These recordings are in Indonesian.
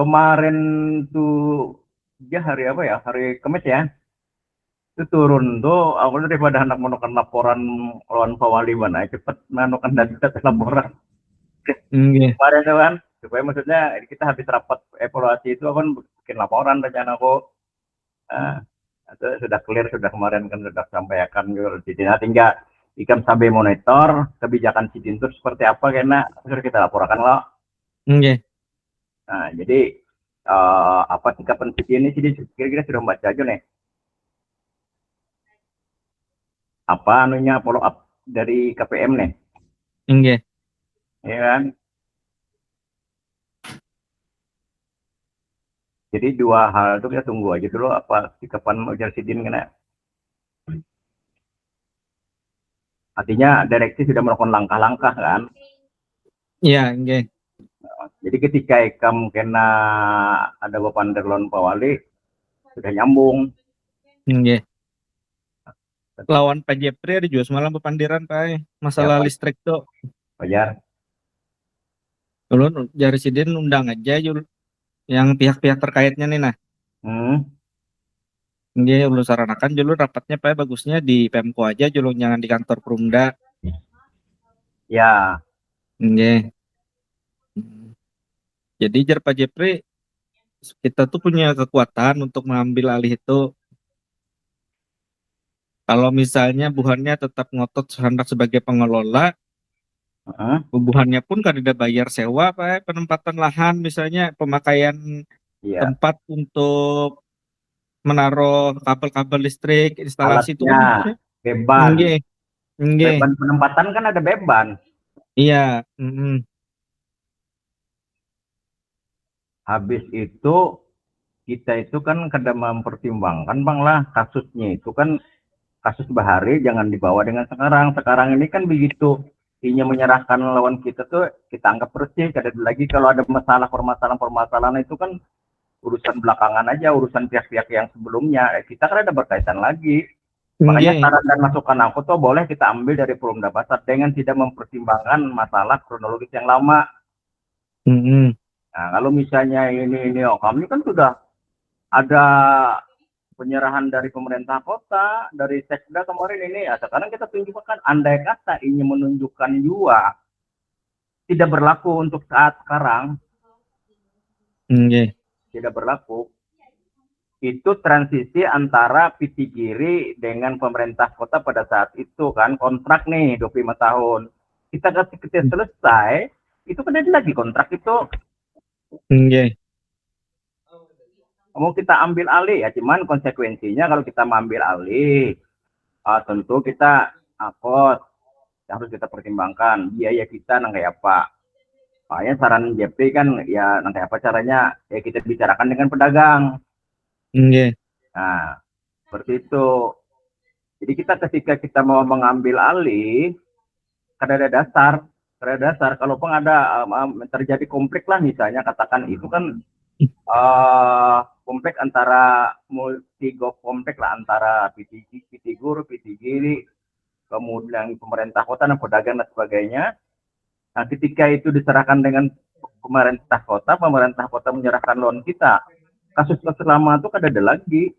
kemarin tuh dia hari apa ya? Hari Kamis ya. Itu turun tuh aku daripada anak menekan laporan lawan Pawali mana cepet menekan dan kita laporan Nggih. kemarin tuh kan supaya maksudnya kita habis rapat evaluasi itu kan bikin laporan rencana aku. Nah, itu sudah clear sudah kemarin kan sudah sampaikan jadi nah tinggal ikan sampai monitor kebijakan Sidin itu seperti apa karena harus kita laporkan loh. Nggih. Nah, jadi apa sikapan Sidin ini sih kira-kira sudah membaca aja nih. Apa anunya follow up dari KPM nih, Nggih. ya kan? Jadi dua hal itu kita tunggu aja dulu apa sikapan Ujar Sidin kena. Artinya direksi sudah melakukan langkah-langkah kan. Iya, nggih. Jadi ketika ikam kena ada beban derlon Pawali sudah nyambung. Nggih. Lawan Pak Jepri ada juga semalam pepandiran Pak Ya masalah Pak listrik tuh. Fajar. Dulu dari Sidin undang aja Jul, yang pihak-pihak terkaitnya nih nah. Hmm, Nggih, ulun saranakan dulu rapatnya Pak bagusnya di Pemko aja dulu jangan di kantor Perumda. ya Nggih. Jadi jar Pak Jepri kita tuh punya kekuatan untuk mengambil alih itu. Kalau misalnya Buhannya tetap ngotot hendak sebagai pengelola, Buhannya pun kan tidak bayar sewa Pak, penempatan lahan misalnya pemakaian iya. tempat untuk menaruh kabel-kabel listrik, instalasi itu Alatnya kan beban. nggih, nggih. Beban penempatan kan ada beban. Iya, mm. Habis itu kita itu kan kadang mempertimbangkan bang lah kasusnya itu kan kasus Bahari jangan dibawa dengan sekarang. Sekarang ini kan begitu ingin menyerahkan lawan kita tuh kita anggap bersih. Kada lagi kalau ada masalah permasalahan itu kan urusan belakangan aja, urusan pihak-pihak yang sebelumnya. Kita kan ada berkaitan lagi. Makanya Nggih, saran dan masukan aku tuh boleh kita ambil dari Perumda Basar dengan tidak mempertimbangkan masalah kronologis yang lama. mm. Nah, kalau misalnya ini oh kami kan sudah ada penyerahan dari pemerintah kota, dari sekda kemarin ini ya sekarang kita tunjukkan andai kata ini menunjukkan juga tidak berlaku untuk saat sekarang, Nggih, tidak berlaku itu transisi antara Pitigiri dengan pemerintah kota pada saat itu kan kontrak nih 25 tahun kita ketika selesai itu kan ada lagi kontrak itu nggih, mau kita ambil alih ya cuman konsekuensinya kalau kita mengambil alih tentu kita kos harus kita pertimbangkan biaya kita nang kayak apa. Makanya saran JP kan ya nang kayak apa caranya ya kita bicarakan dengan pedagang. nggih, Nah, seperti itu. Jadi kita ketika kita mau mengambil alih, kada ada dasar, kada ada dasar. Kalaupun ada terjadi konflik lah misalnya katakan itu kan konflik antara multi konflik lah antara Pitigur, Pitigiri, kemudian pemerintah kota dan pedagang dan sebagainya. Nah, ketika itu diserahkan dengan pemerintah kota menyerahkan loan kita, kasus lama itu kada ada lagi.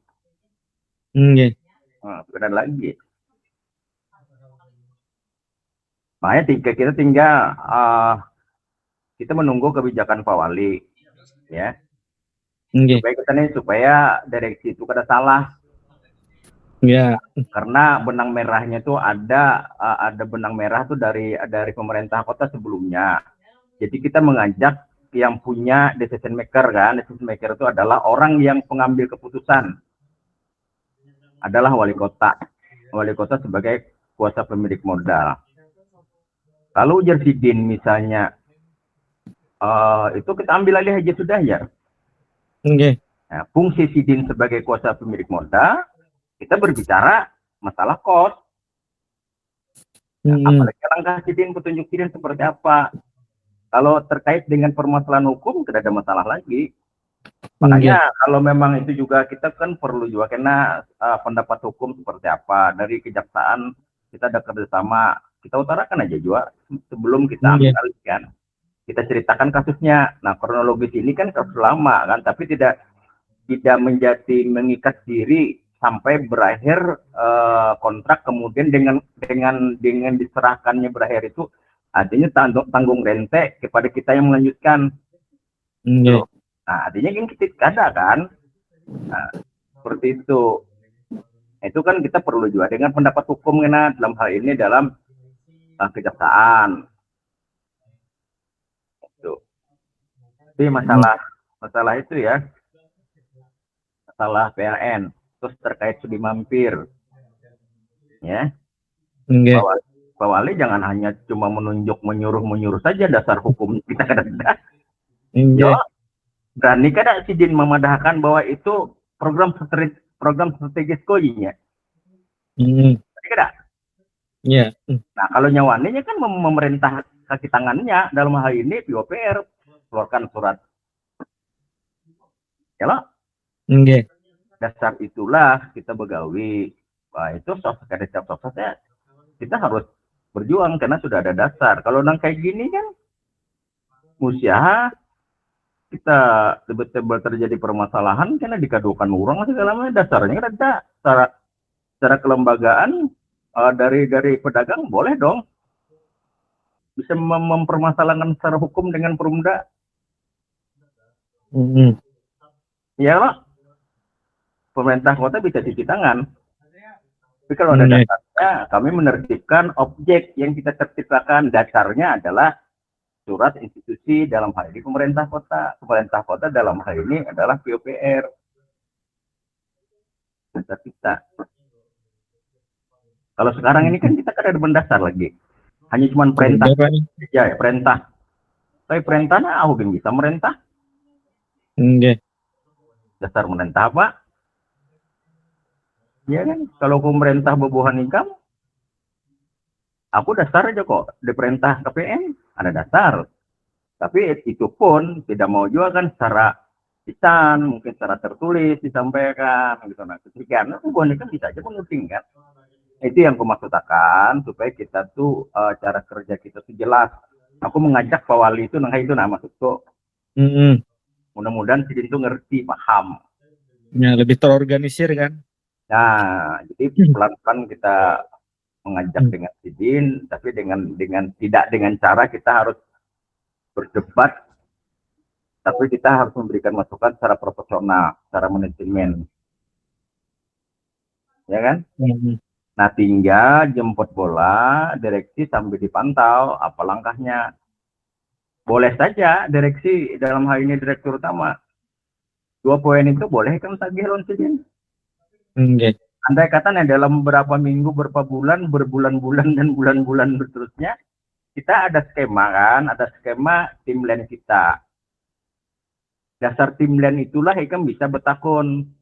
nggih. Nah, kada ada lagi. Makanya kita tinggal kita menunggu kebijakan Pak Wali, ya. Nggih. Supaya direksi itu kada salah. Ya, Karena benang merahnya itu ada benang merah tuh dari pemerintah kota sebelumnya. Jadi kita mengajak yang punya decision maker kan, decision maker itu adalah orang yang pengambil keputusan, adalah wali kota. Wali kota sebagai kuasa pemilik modal. Kalau ujar Sidin misalnya, itu kita ambil alih aja sudah ya. nggih. Nah, fungsi Sidin sebagai kuasa pemilik modal, kita berbicara masalah kos. Nah, apalagi langkah Sidin, petunjuk Sidin seperti apa. Kalau terkait dengan permasalahan hukum, tidak ada masalah lagi. Makanya Nggih. kalau memang itu juga kita kan perlu juga karena pendapat hukum seperti apa dari kejaksaan kita ada kerjasama kita utarakan aja juga sebelum kita ambil Nggih. alih kan kita ceritakan kasusnya. Nah, kronologis ini kan kasus lama kan, tapi tidak menjadi mengikat diri sampai berakhir kontrak, kemudian dengan diserahkannya berakhir itu artinya tanggung rente kepada kita yang melanjutkan. Iya. Nah, artinya kan kita ada kan, nah, seperti itu. Itu kan kita perlu juga dengan pendapat hukum kan, dalam hal ini dalam kejaksaan. Itu. Jadi masalah itu ya, masalah PLN. Terus terkait studi mampir, ya. Iya. Pak Wali jangan hanya cuma menyuruh saja, dasar hukum kita ada. Iya. Yo, berani kada si Din memadahkan bahwa itu program strategis koinya. Kada. Iya. Nah, kalau nyawanya kan memerintah kaki tangannya dalam hal ini PUPR keluarkan surat. Ya loh. Iya. Dasar itulah kita begawi. Wah, itu sosok kita harus berjuang karena sudah ada dasar. Kalau nang kayak gini kan usaha kita tiba-tiba terjadi permasalahan karena dikadukan orang segala macam, dasarnya kan ada secara kelembagaan dari pedagang boleh dong bisa mempermasalahkan secara hukum dengan Perumda. Ya loh, pemerintah kota bisa cuci tangan. Tapi kalau ada dasarnya, kami menertibkan objek yang kita tertibkan. Dasarnya adalah surat institusi dalam hal ini pemerintah kota. Pemerintah kota dalam hal ini adalah PUPR. Dasar kita. Kalau sekarang ini kan kita kan ada mendasar lagi. Hanya cuma perintah. Ya, perintah. Tapi perintahnya aku bisa merintah. Dasar merintah apa? Ya kan, kalau pemerintah bebuhan income, aku dasar aja kok di perintah KPN ada dasar. Tapi itu pun tidak mau juga kan secara lisan, mungkin secara tertulis disampaikan gitu. Nah, ketika bebuhan income bisa aja penguting kan. Itu yang aku maksudkan supaya kita tuh cara kerja kita tuh jelas. Aku mengajak Pak Wali itu maksudku. Mudah-mudahan si itu ngerti, paham. Ya, lebih terorganisir kan. Nah, jadi pelan-pelan kita mengajak dengan Sidin, tapi tidak dengan cara kita harus berdebat, tapi kita harus memberikan masukan secara proporsional, secara manajemen, ya kan? Nah, tinggal jemput bola, direksi sambil dipantau apa langkahnya. Boleh saja direksi dalam hal ini direktur utama 2 poin itu boleh kan tagih lawan Sidin. Andai kata dalam beberapa minggu, beberapa bulan, berbulan-bulan dan bulan-bulan berterusnya, kita ada skema kan, ada skema timeline kita. Dasar timeline itulah Ikam bisa bertakun.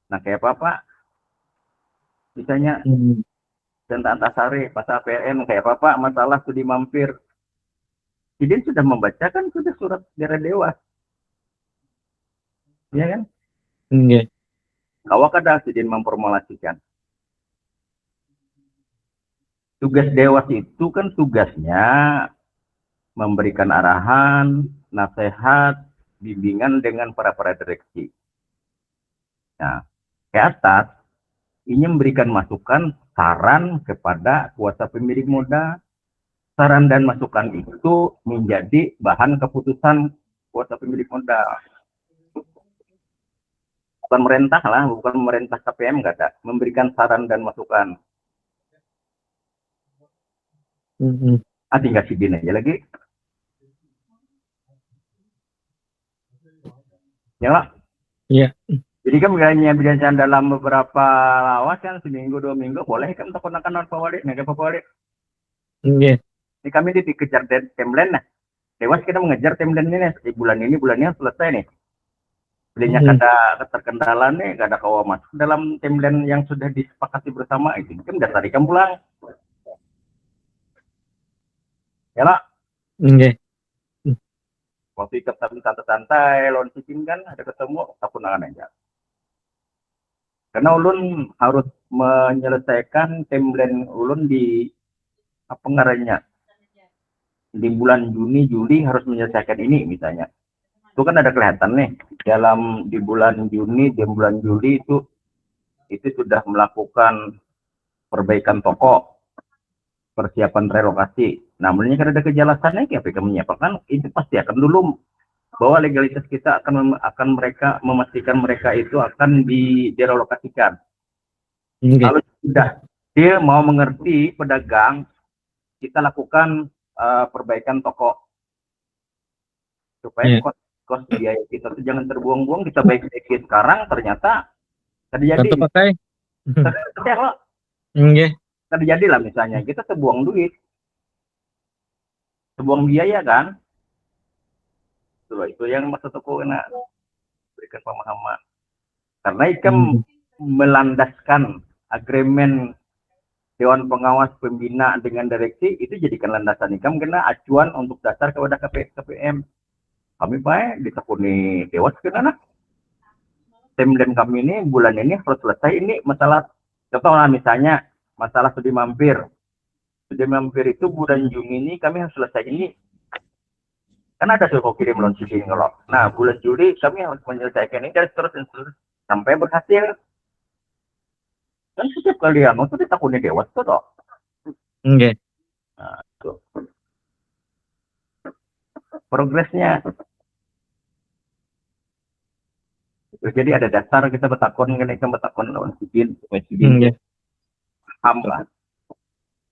Nah, kayak apa Pak? Misalnya tentang Antasari, pasal PLN, kayak apa Pak? Masalah studi mampir. Sidin sudah membacakan sudah surat dari Dewas. Iya kan? Kawak ada Sidin memformulasikan. Tugas Dewas itu kan tugasnya memberikan arahan, nasihat, bimbingan dengan para direksi. Nah, ke atas ini memberikan masukan, saran kepada kuasa pemilik modal. Saran dan masukan itu menjadi bahan keputusan kuasa pemilik modal. Bukan merintah lah, bukan merintah KPM, nggak ada. Memberikan saran dan masukan. Tinggal Sidin aja lagi. Ya lah. Iya. Jadi kan biasanya dalam beberapa lawas kan seminggu 2 minggu boleh kan tekan Pak Wali, nggak Pak Wali. Iya. Ini kami dikejar timeline nah. Dewas kita mengejar timeline ini nih. Bulan ini selesai nih. Belinya kada terkendala nih, kada kawa masuk dalam timeline yang sudah disepakati bersama itu. Kan dasar ikan pulang. Ya lah. Waktu ikat santai-santai, lawan Sidin kan ada ketemu, aku nangan aja. Karena ulun harus menyelesaikan timeline ulun di apa ngarannya di bulan Juni Juli harus menyelesaikan ini misalnya. Itu kan ada kelihatan nih di bulan Juni dan bulan Juli itu sudah melakukan perbaikan toko, persiapan relokasi. Namun kan ada kejelasannya, KPK menyiapkan itu pasti akan dulu bahwa legalitas kita akan mereka memastikan mereka itu akan direlokasikan. Kalau sudah dia mau mengerti pedagang, kita lakukan perbaikan toko supaya kos biaya kita itu jangan terbuang-buang, kita baik-baikin sekarang ternyata terjadi terjadi lah misalnya kita terbuang duit, terbuang biaya kan. Itu yang maksud aku kena berikan pemahaman karena ikam melandaskan agreement Dewan Pengawas Pembina dengan direksi itu jadikan landasan ikam kena acuan untuk dasar kepada KPM. Kami baik ditekuni dewas kena timeline kami ini bulan ini harus selesai ini masalah. Contoh lah misalnya masalah studi mampir itu bulan Juni ini kami harus selesai ini. Kan ada suruh kirim launching kalau. Nah bulan Juli kami harus menyelesaikan ini dan terus sampai berhasil. Kan setiap kali itu ditakuni dewas tuh toh. Nah, tuh. Progresnya. Jadi ada dasar kita bertakon lawan sidin supaya sidin hamba.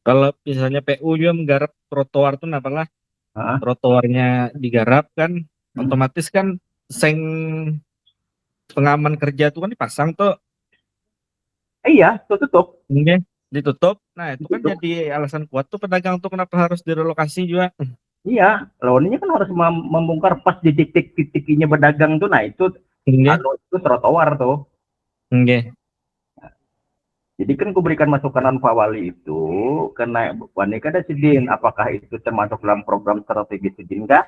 Kalau misalnya PU juga menggarap trotoar tuh apalah trotoarnya digarap kan otomatis kan seng pengaman kerja tuh kan dipasang tuh. Iya, tutup. Ditutup. Nah, itu kan jadi alasan kuat tuh pedagang tuh kenapa harus direlokasi juga. Iya, lawannya kan harus membongkar pas di titik-titiknya berdagang tuh. Nah, itu itu trotoar tuh. Jadi kan aku berikan masukan Pak Wali itu karena Wani kada sidin apakah itu termasuk dalam program strategi sidin kah?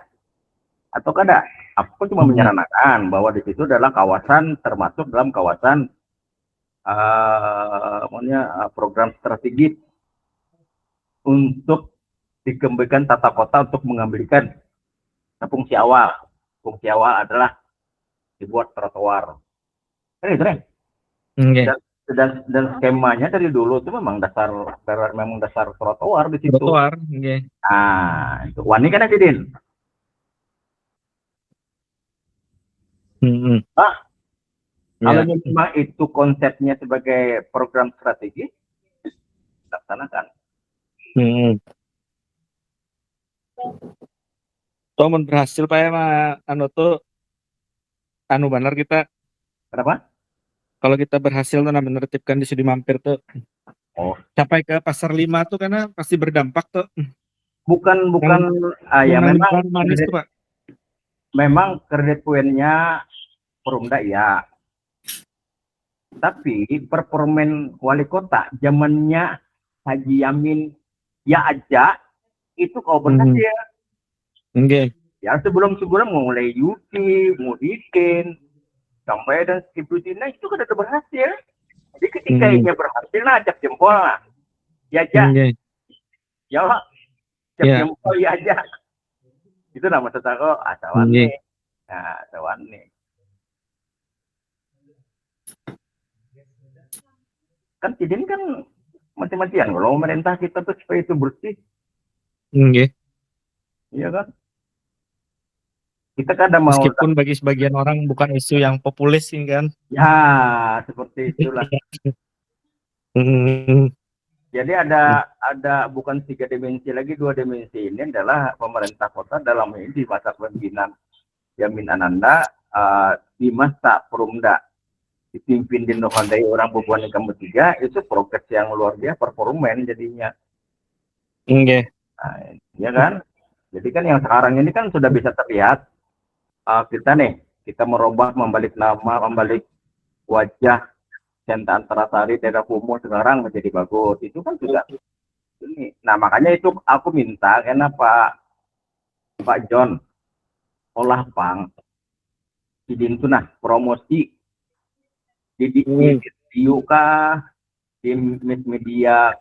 Atau kada? Aku cuma menyarankan bahwa di situ adalah kawasan termasuk dalam kawasan program strategis untuk dikembangkan tata kota untuk mengambilkan fungsi awal. Fungsi awal adalah dibuat trotoar. Kan itu nih. Dan skemanya dari dulu itu memang dasar trotoar di situ. Trotoar, Nah, itu Wani kan Din. Kalau memang itu konsepnya sebagai program strategis, laksanakan. Tuh berhasil Pak ya benar kita. Kenapa? Kalau kita berhasil tuh menertibkan di studi mampir tuh. Sampai ke pasar 5 tuh karena pasti berdampak tuh. Bukan ya memang manis tuh Pak. Memang kredit poinnya Perumda ya. Tapi performen wali kota zamannya Haji Yamin ya aja itu kau berhasil. Ya sebelum mulai Yuki, Muhyiddin, sampai dan Skibutina itu kan udah berhasil. Jadi ketika ini berhasil lah ajak jempol lah. Ya aja. Ya lah. Ajak jempol ya aja. Itu nama tetangga asawan nih. Nah, asawan nih. Kan sidin kan mati-matian kalau pemerintah kita tuh supaya itu bersih. Iya kan? Kita kadang mau meskipun bagi sebagian orang bukan isu yang populis kan. Ya, seperti itulah. Jadi ada bukan 3 dimensi lagi, 2 dimensi. Ini adalah pemerintah kota dalam ini di masa pemimpinan Yamin Ananda di masa Perumda dipimpin di Nohandai orang Bubuan Ikam bertiga itu progres yang luar biasa performen jadinya. Nah, ya kan? Jadi kan yang sekarang ini kan sudah bisa terlihat kita merubah, membalik nama, membalik wajah Senta Antarsari daerah kumuh sekarang menjadi bagus. Itu kan juga ini. Nah, makanya itu aku minta karena Pak John olah pang sidin itu promosi di video kah, di media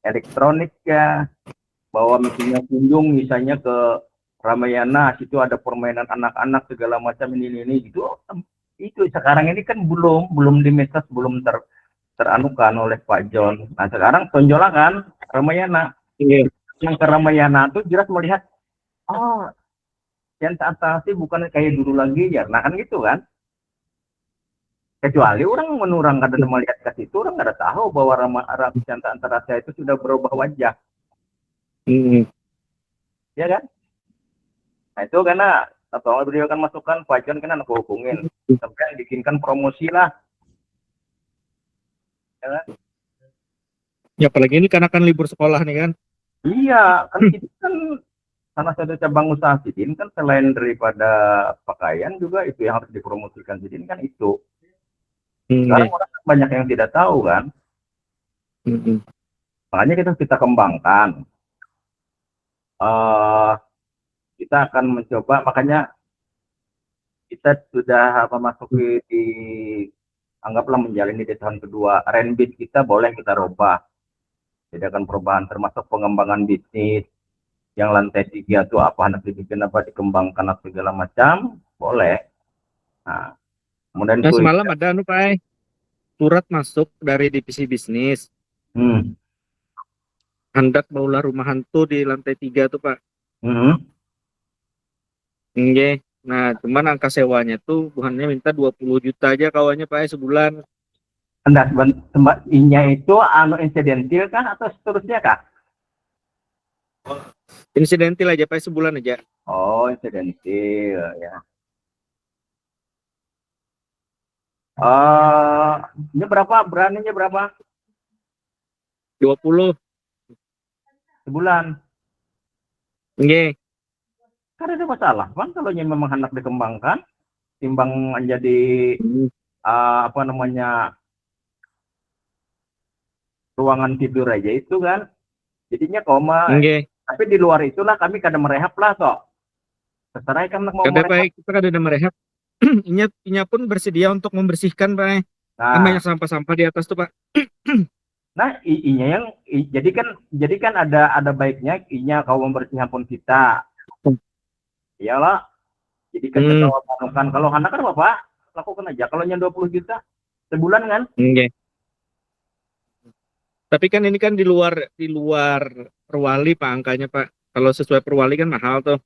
elektronik ya, bahwa misalnya ke Ramayana, situ ada permainan anak-anak segala macam ini gitu. Itu sekarang ini kan belum di medsos, belum teranukan oleh Pak John. Nah sekarang tonjolakan Ramayana. Iya. Yang ke Ramayana tuh jelas melihat, oh yang atasi bukan kayak dulu lagi ya. Nah kan gitu kan. Kecuali orang menurang kada melihat ke situ, orang kada tahu bahwa Canta Antarasya itu sudah berubah wajah. Ya kan? Nah itu karena atau beliau kan masukkan Pak John kan anak hubungin. Sampai bikinkan promosi lah. Ya kan? Ya apalagi ini karena kan libur sekolah nih kan. Iya, kan kita kan salah satu cabang usaha Sidin kan selain daripada pakaian juga itu yang harus dipromosikan Sidin kan itu. Sekarang orang banyak yang tidak tahu kan. Makanya kita kembangkan. Kita akan mencoba, makanya kita sudah memasuki anggaplah menjalani di tahun kedua. Renbit kita boleh kita rubah. Jadi akan perubahan termasuk pengembangan bisnis. Yang lantai 3 itu apa, hendak dibikin apa, dikembangkan apa segala macam, boleh. Nah, kemudian Nah, semalam ada Pak, surat masuk dari divisi bisnis. Hendak maulah rumah hantu di lantai 3 tuh Pak. Oke. Nah, cuman angka sewanya tuh bukannya minta 20 juta aja kawannya Pak sebulan. Enggak, inya itu insidentil kan atau seterusnya kah? Insidentil aja Pak, sebulan aja. Oh, insidentil ya. Ini berapa? Beraninya berapa? 20 sebulan. Oke. Kan ada masalah kan kalau memang hendak dikembangkan, timbang menjadi apa namanya, ruangan tidur aja itu kan jadinya koma. Tapi di luar itulah kami kadang merehab lah kok. Terserah kan mau merehab. Baik, kita kadang merehab. Inya pun bersedia untuk membersihkan Pak. Kan banyak sampah-sampah di atas tuh Pak. Nah, inya yang jadi kan ada baiknya inya kau membersihkan pun kita. Iyalah. Jadi kan kita kalau anak kan Bapak lakukan aja. Kalau yang 20 juta sebulan kan? Tapi kan ini kan di luar perwali Pak angkanya Pak. Kalau sesuai perwali kan mahal tuh.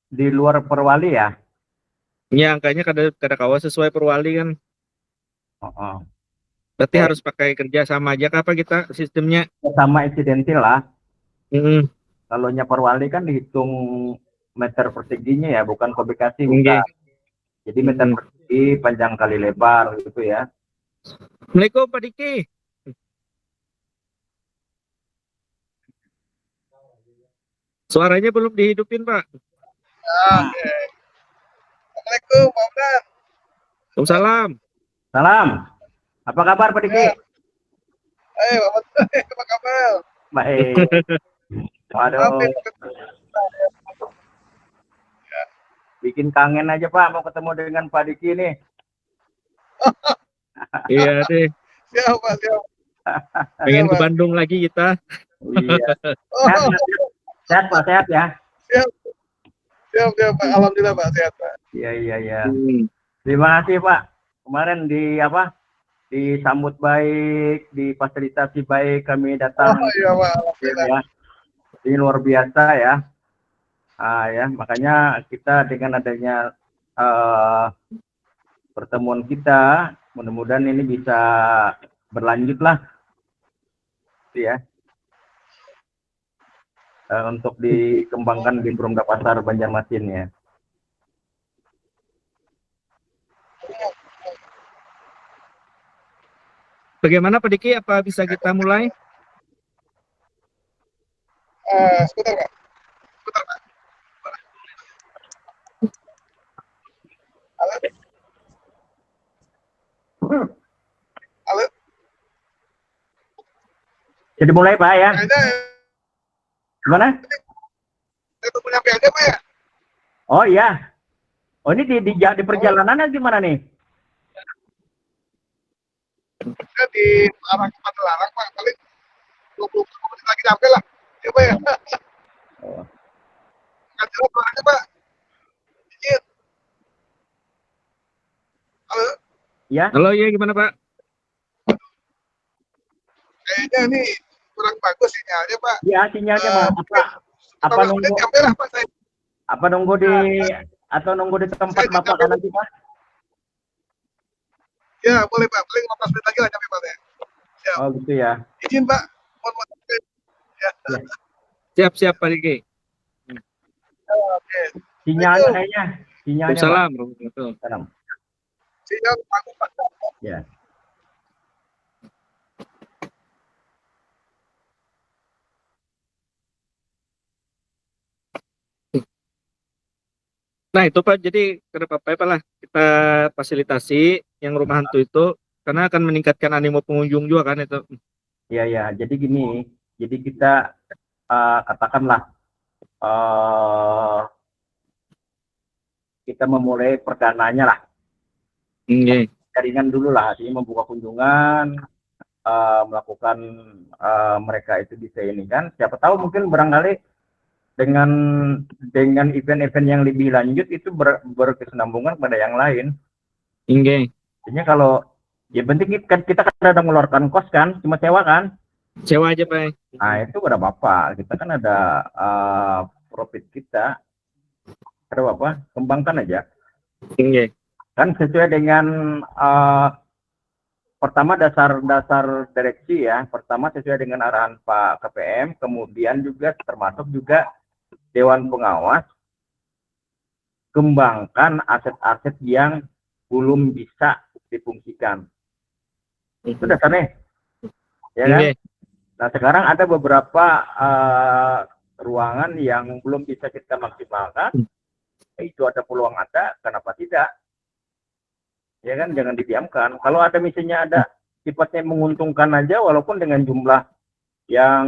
Di luar perwali ya? Iya, angkanya kada kawa sesuai perwali kan. Berarti harus pakai kerja sama aja apa kita sistemnya? Sama insidentil lah. Kalau nya perwali kan dihitung meter perseginya ya, bukan kubikasi bukan. Jadi meter persegi panjang kali lebar gitu ya. Assalamualaikum Pak Diki. Suaranya belum dihidupin Pak. Oke. Assalamualaikum Pak Bran. Waalaikumsalam. Salam. Apa kabar Pak Diki? Apa kabar? Baik. Waduh. Bikin kangen aja Pak mau ketemu dengan Pak Diki nih. Iya deh. Siap Pak, siap. Pengen ke Bandung lagi kita. Iya. Sehat Pak, sehat ya. Siap Pak. Alhamdulillah Pak, sehat Pak. Iya. Terima kasih Pak. Kemarin disambut baik, difasilitasi baik, kami datang. Iya Pak, alhamdulillah. Ya. Ini luar biasa ya. Ya, makanya kita dengan adanya pertemuan kita, mudah-mudahan ini bisa berlanjut lah, ya, untuk dikembangkan di Perumda Pasar Banjarmasin ya. Bagaimana Pak Diki? Apa bisa kita mulai? Sebentar Pak. Halo. Jadi mulai Pak ya. Gimana? Itu punya aja Pak ya? Oh iya. Oh ini di perjalanannya gimana nih? Saya di arah Padalarang Pak, paling 20 menit lagi nyampe lah. Ya Pak ya. Oh. Nggak jauh orangnya Pak. Dikit. Halo, Ya, Halo, ya gimana Pak? kayaknya ini kurang bagus sinyalnya Pak. ya sinyalnya Pak. Mungkin Apa 15 menit nunggu nyampe lah Pak saya. apa nunggu di atau nunggu di tempat Saya Bapak nyampe. kan nanti Pak? Ya boleh Pak, paling 15 menit lagi lah nyampe Pak saya. Siap. Oh gitu ya. Izin Pak. Mohon maaf. Ya. Ya. Siap-siap Pak Diki. Oke. Sinyalnya kayaknya. Sinyalnya Pak. Waalaikumsalam warahmatullahi wabarakatuh. Salam. Sinyal bagus Pak. Ya. Nah itu Pak, jadi kenapa Pak lah kita fasilitasi yang rumah hantu itu karena akan meningkatkan animo pengunjung juga kan itu. Iya ya. Jadi gini. Jadi kita katakanlah kita memulai perdananya lah. Oke. Jaringan dulu lah. Artinya membuka kunjungan, melakukan mereka itu bisa ini kan. Siapa tahu mungkin barangkali dengan event-event yang lebih lanjut itu berkesinambungan pada yang lain. Oke. Artinya kalau ya penting kita kan ada mengeluarkan kos kan, cuma sewa kan. Sewa aja Pak. Nah itu ada apa? Kita kan ada profit kita. Ada apa? Kembangkan aja. Oke. Kan sesuai dengan pertama dasar direksi ya. Pertama sesuai dengan arahan Pak KPM, kemudian juga termasuk juga Dewan Pengawas, kembangkan aset-aset yang belum bisa difungsikan. Itu dasarnya. Ya kan? Oke. Nah, sekarang ada beberapa ruangan yang belum bisa kita maksimalkan. Itu ada peluang ada, kenapa tidak? Ya kan, jangan didiamkan. Kalau ada misalnya ada sifatnya menguntungkan aja, walaupun dengan jumlah yang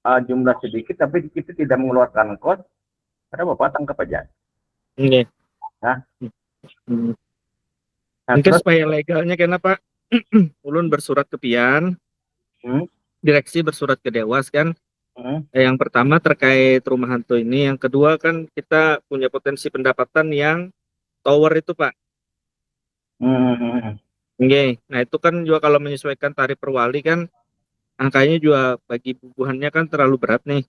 jumlah sedikit, tapi kita tidak mengeluarkan kos, ada Bapak tangkap aja. Oke. Nah, Mungkin terus, supaya legalnya kenapa ulun bersurat ke Pian, direksi bersurat ke Dewas kan. Yang pertama terkait rumah hantu ini, yang kedua kan kita punya potensi pendapatan yang tower itu Pak. Oke. Nah itu kan juga kalau menyesuaikan tarif per wali kan angkanya juga bagi bubuhannya kan terlalu berat nih.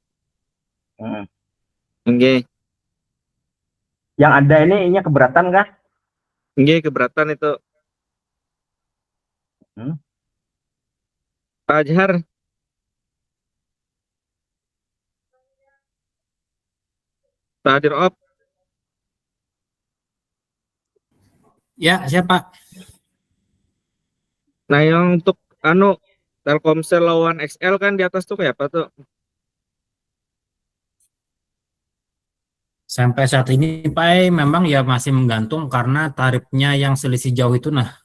Oke. Yang ada ini keberatan kah? Oke, keberatan itu. Pak Ajhar. Pak Hadir Op. Ya, siapa? Nah yang untuk Telkomsel lawan XL kan di atas tuh kayak apa tuh? Sampai saat ini Pak memang ya masih menggantung karena tarifnya yang selisih jauh itu nah.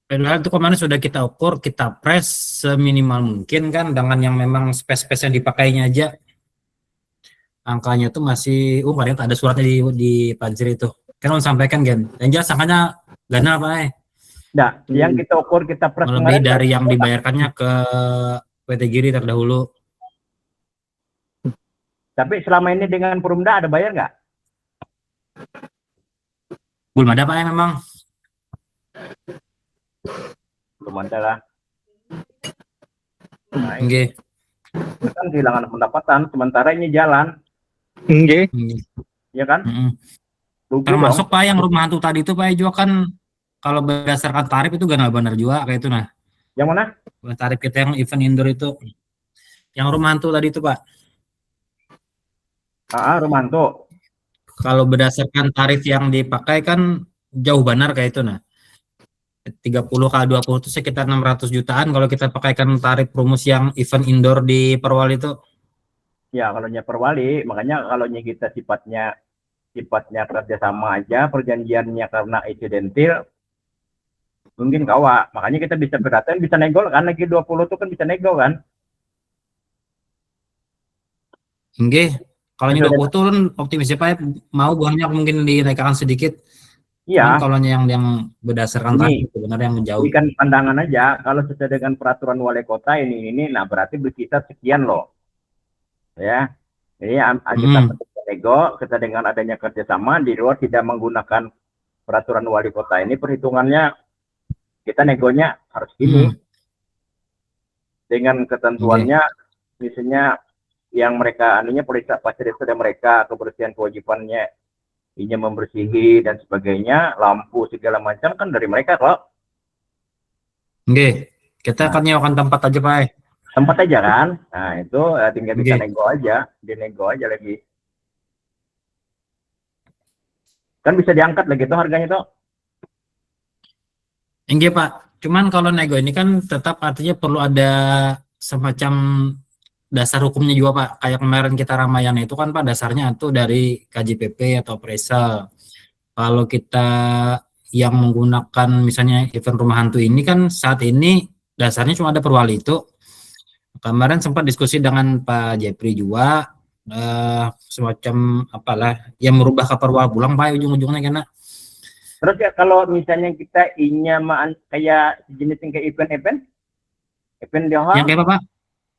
Padahal itu kemarin sudah kita ukur, kita press seminimal mungkin kan dengan yang memang space-space yang dipakainya aja. Angkanya tuh masih, kemarin ada suratnya di Pajri itu. Kan on sampaikan Gen. Dan jelas angkanya ganal Pak. Nah, yang kita ukur kita press lebih dari yang dibayarkannya ke PT Giri terdahulu. Tapi selama ini dengan Perumda ada bayar nggak? Belum ada Pak ya memang. Belum ada lah. Nah, Oke. Kita kan kehilangan pendapatan, sementara ini jalan. Oke. Ya kan? Termasuk Pak yang rumah hantu tadi itu Pak juga kan kalau berdasarkan tarif itu gak benar juga kayak itu nah. Yang mana? Tarif kita yang event indoor itu. Yang rumah hantu tadi itu Pak. Rumah hantu. Kalau berdasarkan tarif yang dipakai kan jauh benar kayak itu nah. 30 kali 20 itu sekitar 600 jutaan kalau kita pakaikan tarif rumus yang event indoor di Perwali itu. Ya, kalau Perwali, makanya kalau kita sifatnya kerjasama aja, perjanjiannya karena insidentil, mungkin kawa. Makanya kita bisa berdata, bisa nego kan, lagi 20 itu kan bisa nego kan. Oke, kalau ini 20 turun optimis Pak mau buangnya mungkin dinaikkan sedikit. Cuman Iya, kalau yang berdasarkan ini tarif sebenarnya yang jauh. berikan pandangan aja. Kalau sesuai dengan peraturan wali kota ini, nah berarti berkisar sekian loh, ya. Ini kita Hmm, nego, kita dengan adanya kerjasama di luar tidak menggunakan peraturan wali kota ini, perhitungannya kita negonya harus ini hmm, dengan oke. ketentuannya, misalnya yang mereka anunya fasilitas dari mereka, kebersihan kewajibannya, ini membersihi dan sebagainya, lampu segala macam kan dari mereka kok. Oke, kita Nah, akan nyewakan tempat aja, Pak. tempat aja kan. Nah, itu tinggal kita Oke. nego aja, dinego aja lagi. Kan bisa diangkat lagi tuh harganya tuh. Enggak, Pak. Cuman kalau nego ini kan tetap artinya perlu ada semacam dasar hukumnya juga, Pak. Kayak kemarin kita Ramayana itu kan, Pak, dasarnya itu dari KJPP atau appraisal. Kalau kita yang menggunakan misalnya event rumah hantu ini kan saat ini dasarnya cuma ada Perwali itu. Kemarin sempat diskusi dengan Pak Jepri juga, semacam apalah yang merubah ke Perwal pulang, Pak, ujung-ujungnya karena Terus ya kalau misalnya kita inyamaan kayak jenis yang kayak event di yang hall, kayak apa, Pak?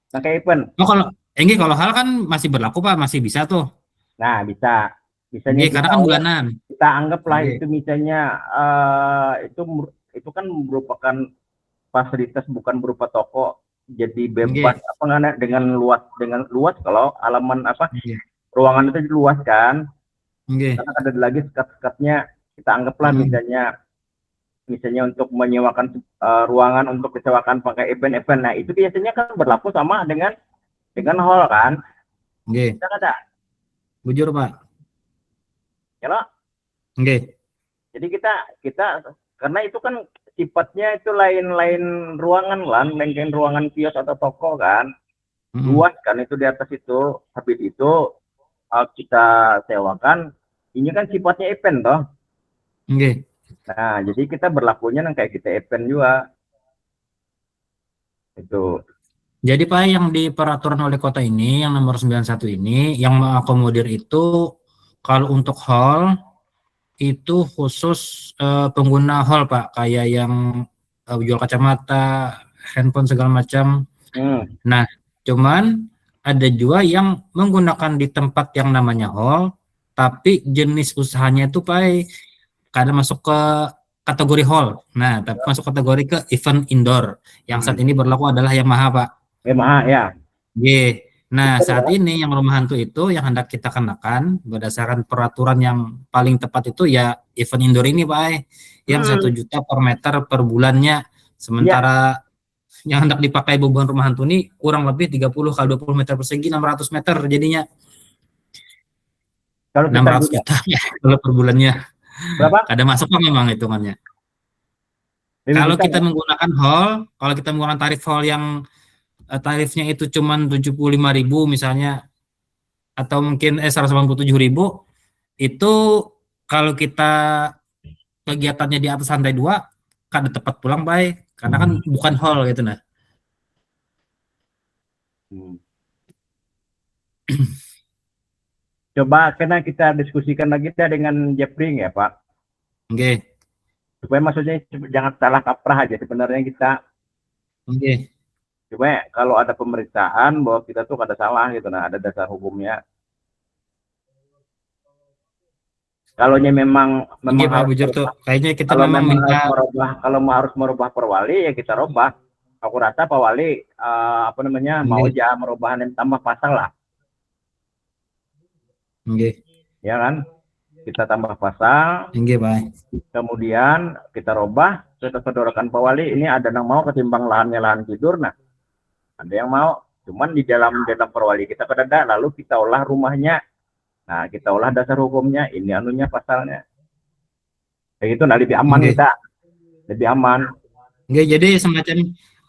nah kayak event. Oh, kalau enggak, kalau hal kan masih berlaku, Pak, masih bisa tuh. Nah, bisa. Misalnya Enggak, karena kan bulanan. kita anggaplah Enggak. itu misalnya itu kan merupakan fasilitas bukan berupa toko, jadi bebas Enggak. apa namanya dengan luas kalau halaman apa Enggak. ruangan itu luas kan, Enggak. karena ada lagi sekat-sekatnya, kita anggaplah Mm-mm. misalnya untuk menyewakan ruangan untuk disewakan pakai event-event. Nah, itu biasanya kan berlaku sama dengan hall kan. Enggak. Kita ada Bujur, Pak. ya loh. Enggak. Jadi kita karena itu kan sifatnya itu lain-lain ruangan lah, lain ruangan kios atau toko kan. Mm-mm. Luas kan itu di atas itu. Habis itu kita sewakan. Ini kan sifatnya event toh. Enggak. Nah, jadi kita berlakunya yang kayak kita event juga. Itu. Jadi, Pak, yang di peraturan wali kota ini yang nomor 91 ini yang mengakomodir itu kalau untuk hall itu khusus pengguna hall, Pak, kayak yang jual kacamata, handphone segala macam. Hmm. Nah, cuman ada juga yang menggunakan di tempat yang namanya hall, tapi jenis usahanya itu, Pak, kadang masuk ke kategori hall. Nah, tapi masuk kategori ke event indoor. Yang saat Hmm. ini berlaku adalah Yamaha, Pak. Maaf ya. Y. Nah, Event saat ya. ini yang rumah hantu itu yang hendak kita kenakan berdasarkan peraturan yang paling tepat itu ya event indoor ini, Pak. Yang 1 juta per meter per bulannya. Ya, Sementara yang hendak dipakai beban rumah hantu ini kurang lebih 30 kali 20 meter persegi, 600 meter jadinya. kalau kita 600 guna juta ya kalau per bulannya. berapa? Kada masuk kan memang hitungannya. 5 Kalau juta kita ya? menggunakan hall, kalau kita menggunakan tarif hall yang tarifnya itu cuma 75.000 misalnya, atau mungkin 187.000, itu kalau kita kegiatannya di atas lantai 2 kada tepat pulang, baik, karena kan bukan hall gitu. Nah, Hmm. Coba kena kita diskusikan lagi dengan Jeffrey ya Pak, oke, supaya maksudnya jangan salah kaprah aja sebenarnya kita. oke, Cuma kalau ada pemeriksaan bahwa kita tuh ada salah gitu, nah ada dasar hukumnya. Kalau memang oke, memang Pak harus Bujur tuh kayaknya kita kalau memang memang minta. harus merubah, kalau harus merubah perwali ya kita robah. Aku rasa Pak Wali apa namanya mau Oke, aja merubah dan tambah pasal lah, oke, ya kan? Kita tambah pasal, oke, Pak. kemudian kita robah, kita sodorkan Pak Wali, ini ada yang mau ketimbang lahannya lahan tidur, nah ada yang mau, cuman di dalam perwali kita ada, lalu kita olah rumahnya, nah kita olah dasar hukumnya, ini anunya pasalnya, kayak gitu, nah lebih aman Oke, kita, lebih aman. oke, jadi semacam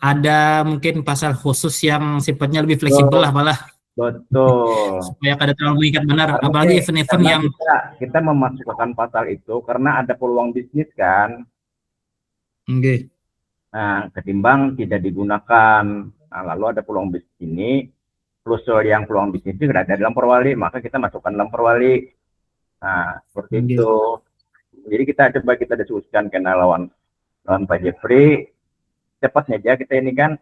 ada mungkin pasal khusus yang sifatnya lebih fleksibel Betul, lah malah, betul. supaya kada terlalu mengikat benar, Karena, apalagi event-event karena yang kita memasukkan pasal itu karena ada peluang bisnis kan, oke, nah ketimbang tidak digunakan, nah lalu ada peluang bisnis ini, plus yang peluang bisnis itu ada dalam perwali, maka kita masukkan dalam perwali, nah seperti oke. itu. Jadi kita diskusikan karena lawan Pak Jeffrey, cepatnya aja kita ini kan.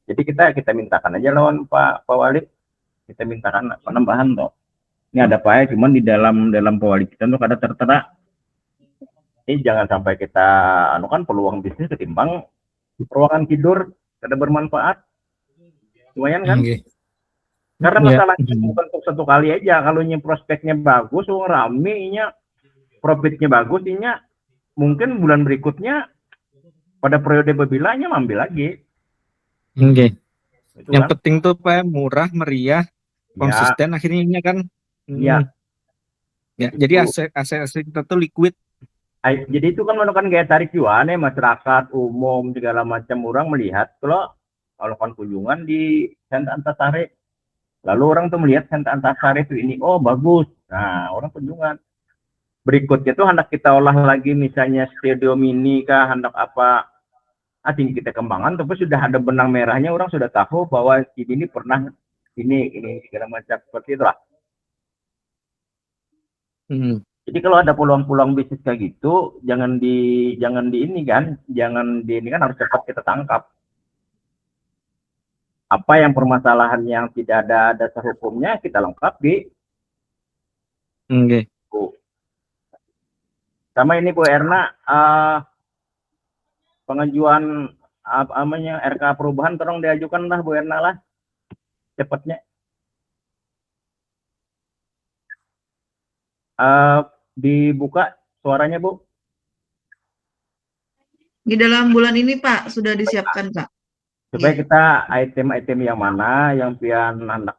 Jadi kita mintakan aja lawan Pak Wali, kita mintakan penambahan toh. Ini ada apa ya, cuman di dalam Pak kita tuh ada tertera. Ini jangan sampai kita kan peluang bisnis ketimbang ruangan tidur kada bermanfaat. Lumayan kan? Karena masalahnya bukan untuk satu kali aja. Kalau prospeknya bagus, rame, profitnya bagus, mungkin bulan berikutnya pada periode bebilanya ambil lagi. Yang penting tuh Pak murah, meriah, konsisten akhirnya kan. Ya, jadi aset kita tuh liquid. Jadi itu kan menekan gaya tarik juga nih, masyarakat umum segala macam orang melihat kalau kan kunjungan di Senta Antasari, lalu orang tuh melihat Senta Antasari itu ini bagus, nah orang kunjungan. Berikutnya tuh hendak kita olah lagi misalnya stadium mini kah, hendak apa, tinggi kita kembangkan, tapi sudah ada benang merahnya, orang sudah tahu bahwa ini pernah ini segala macam seperti itulah. Jadi kalau ada peluang-peluang bisnis kayak gitu, jangan di ini kan harus cepat kita tangkap. Apa yang permasalahan yang tidak ada dasar hukumnya kita lengkapi. Sama ini Bu Erna, pengajuan RK perubahan tolong diajukan lah Bu Erna lah, cepatnya. Dibuka suaranya Bu. Di dalam bulan ini Pak sudah disiapkan Pak. Supaya kita item-item yang mana yang hendak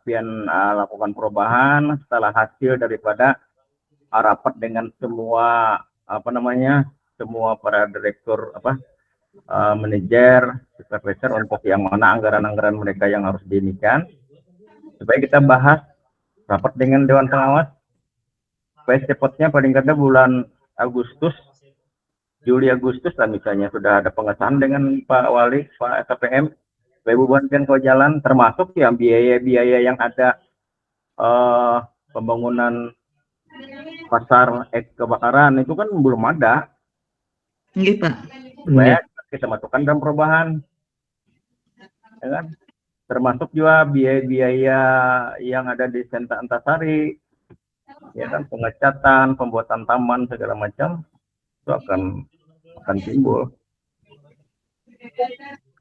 lakukan perubahan setelah hasil daripada rapat dengan semua semua para direktur manajer, supervisor untuk yang mana anggaran-anggaran mereka yang harus diinikan, supaya kita bahas rapat dengan Dewan Pengawas. Supaya cepatnya paling kada bulan Juli Agustus lah misalnya sudah ada pengesahan dengan Pak Wali, Pak SPM, bebankan ke jalan, termasuk yang biaya-biaya yang ada pembangunan pasar kebakaran itu kan belum ada. Iya Pak. Supaya kita masukkan dalam perubahan, ya kan? Termasuk juga biaya-biaya yang ada di Senta Antasari. Ya kan, pengecatan, pembuatan taman segala macam itu akan timbul.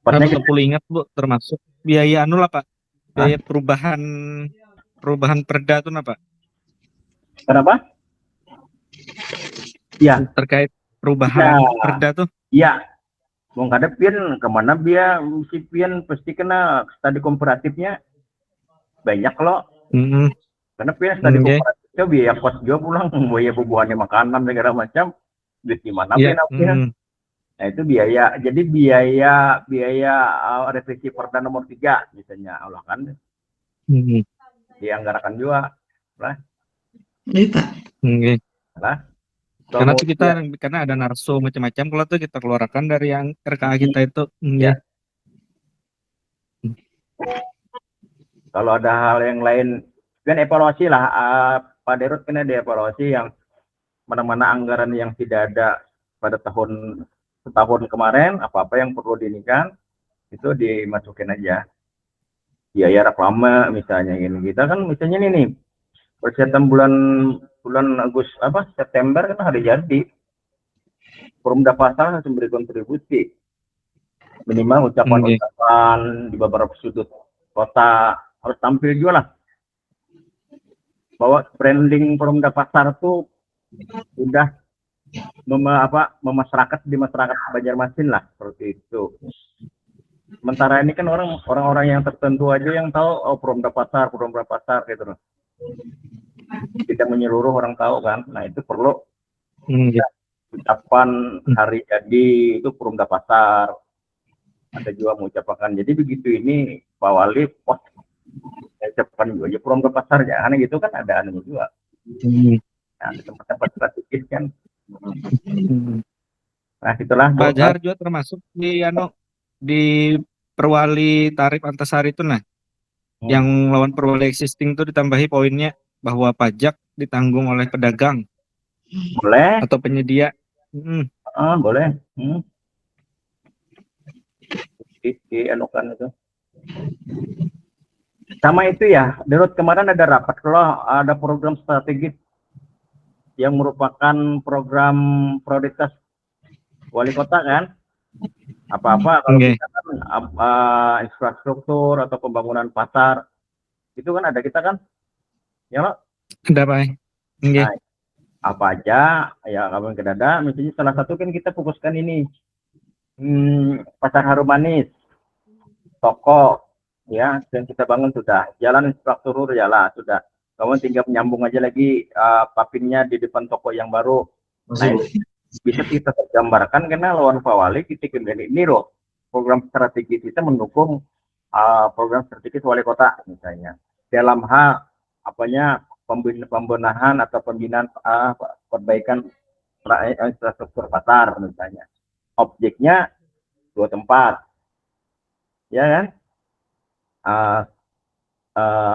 Kita perlu ingat Bu, termasuk biaya lah Pak, biaya perubahan perda itu Pak. Kenapa? Ya. Terkait perubahan perda tuh. Iya. Mau ngadepin kemana dia mesti pasti kena studi komparatifnya banyak loh. Karena studi komparatif biaya kos juga pulang, biaya bubuhannya makanan segala macam, duit gimana Nah itu biaya. Jadi biaya revisi Perda nomor 3 misalnya, Allah kan dianggarkan juga lah. Iya Pak. Lah. Karena tuh karena ada narso macam-macam, kalau tuh kita keluarkan dari yang RKA kita itu. Kalau ada hal yang lain kan evaluasi lah, Pak Derut kena dievaluasi yang mana-mana anggaran yang tidak ada pada setahun kemarin, apa-apa yang perlu diinikan itu dimasukin aja. Biaya reklame misalnya gini. Kita kan misalnya ini persiapan bulan September kan hari jadi. Perumda pasar harus memberi kontribusi. Minimal ucapan di beberapa sudut kota harus tampil juga lah. Bahwa branding Perumda Pasar tuh udah memasyarakat di masyarakat Banjarmasin lah, seperti itu. Sementara ini kan orang-orang yang tertentu aja yang tahu Perumda Pasar gitu loh. Tidak menyeluruh orang tahu kan. Nah, itu perlu ucapan hari jadi itu Perumda Pasar. Ada juga mengucapkan. Jadi begitu ini Pak Wali ucapkan juga ya Perumda Pasar ya, aneh gitu kan ada aneh juga. Nah, di tempat-tempat strategis kan. Nah, itulah Pak Jahar juga termasuk di Perwali tarif Antasari itu yang lawan Perwali existing itu ditambahi poinnya bahwa pajak ditanggung oleh pedagang Boleh, atau penyedia. boleh. Anukan itu. Sama itu ya, Dirut kemarin ada rapat kalau ada program strategis yang merupakan program prioritas wali kota kan. Apa-apa kalau Oke. kita kan infrastruktur atau pembangunan pasar itu kan ada kita kan, ya loh. Ada Pak. Oke. Nah, apa aja ya kamu ke dada, misalnya salah satu kan kita fokuskan ini pasar Harum Manis, toko ya yang kita bangun sudah, jalan infrastruktur ya lah sudah, kamu tinggal menyambung aja lagi papinnya di depan toko yang baru. Nah, bisa kita tergambarkan karena lawan Pak Wali kita ini loh program strategi kita mendukung program strategis wali kota misalnya dalam hal apanya pembenahan atau pembinaan perbaikan infrastruktur pasar misalnya, objeknya 2 tempat ya kan,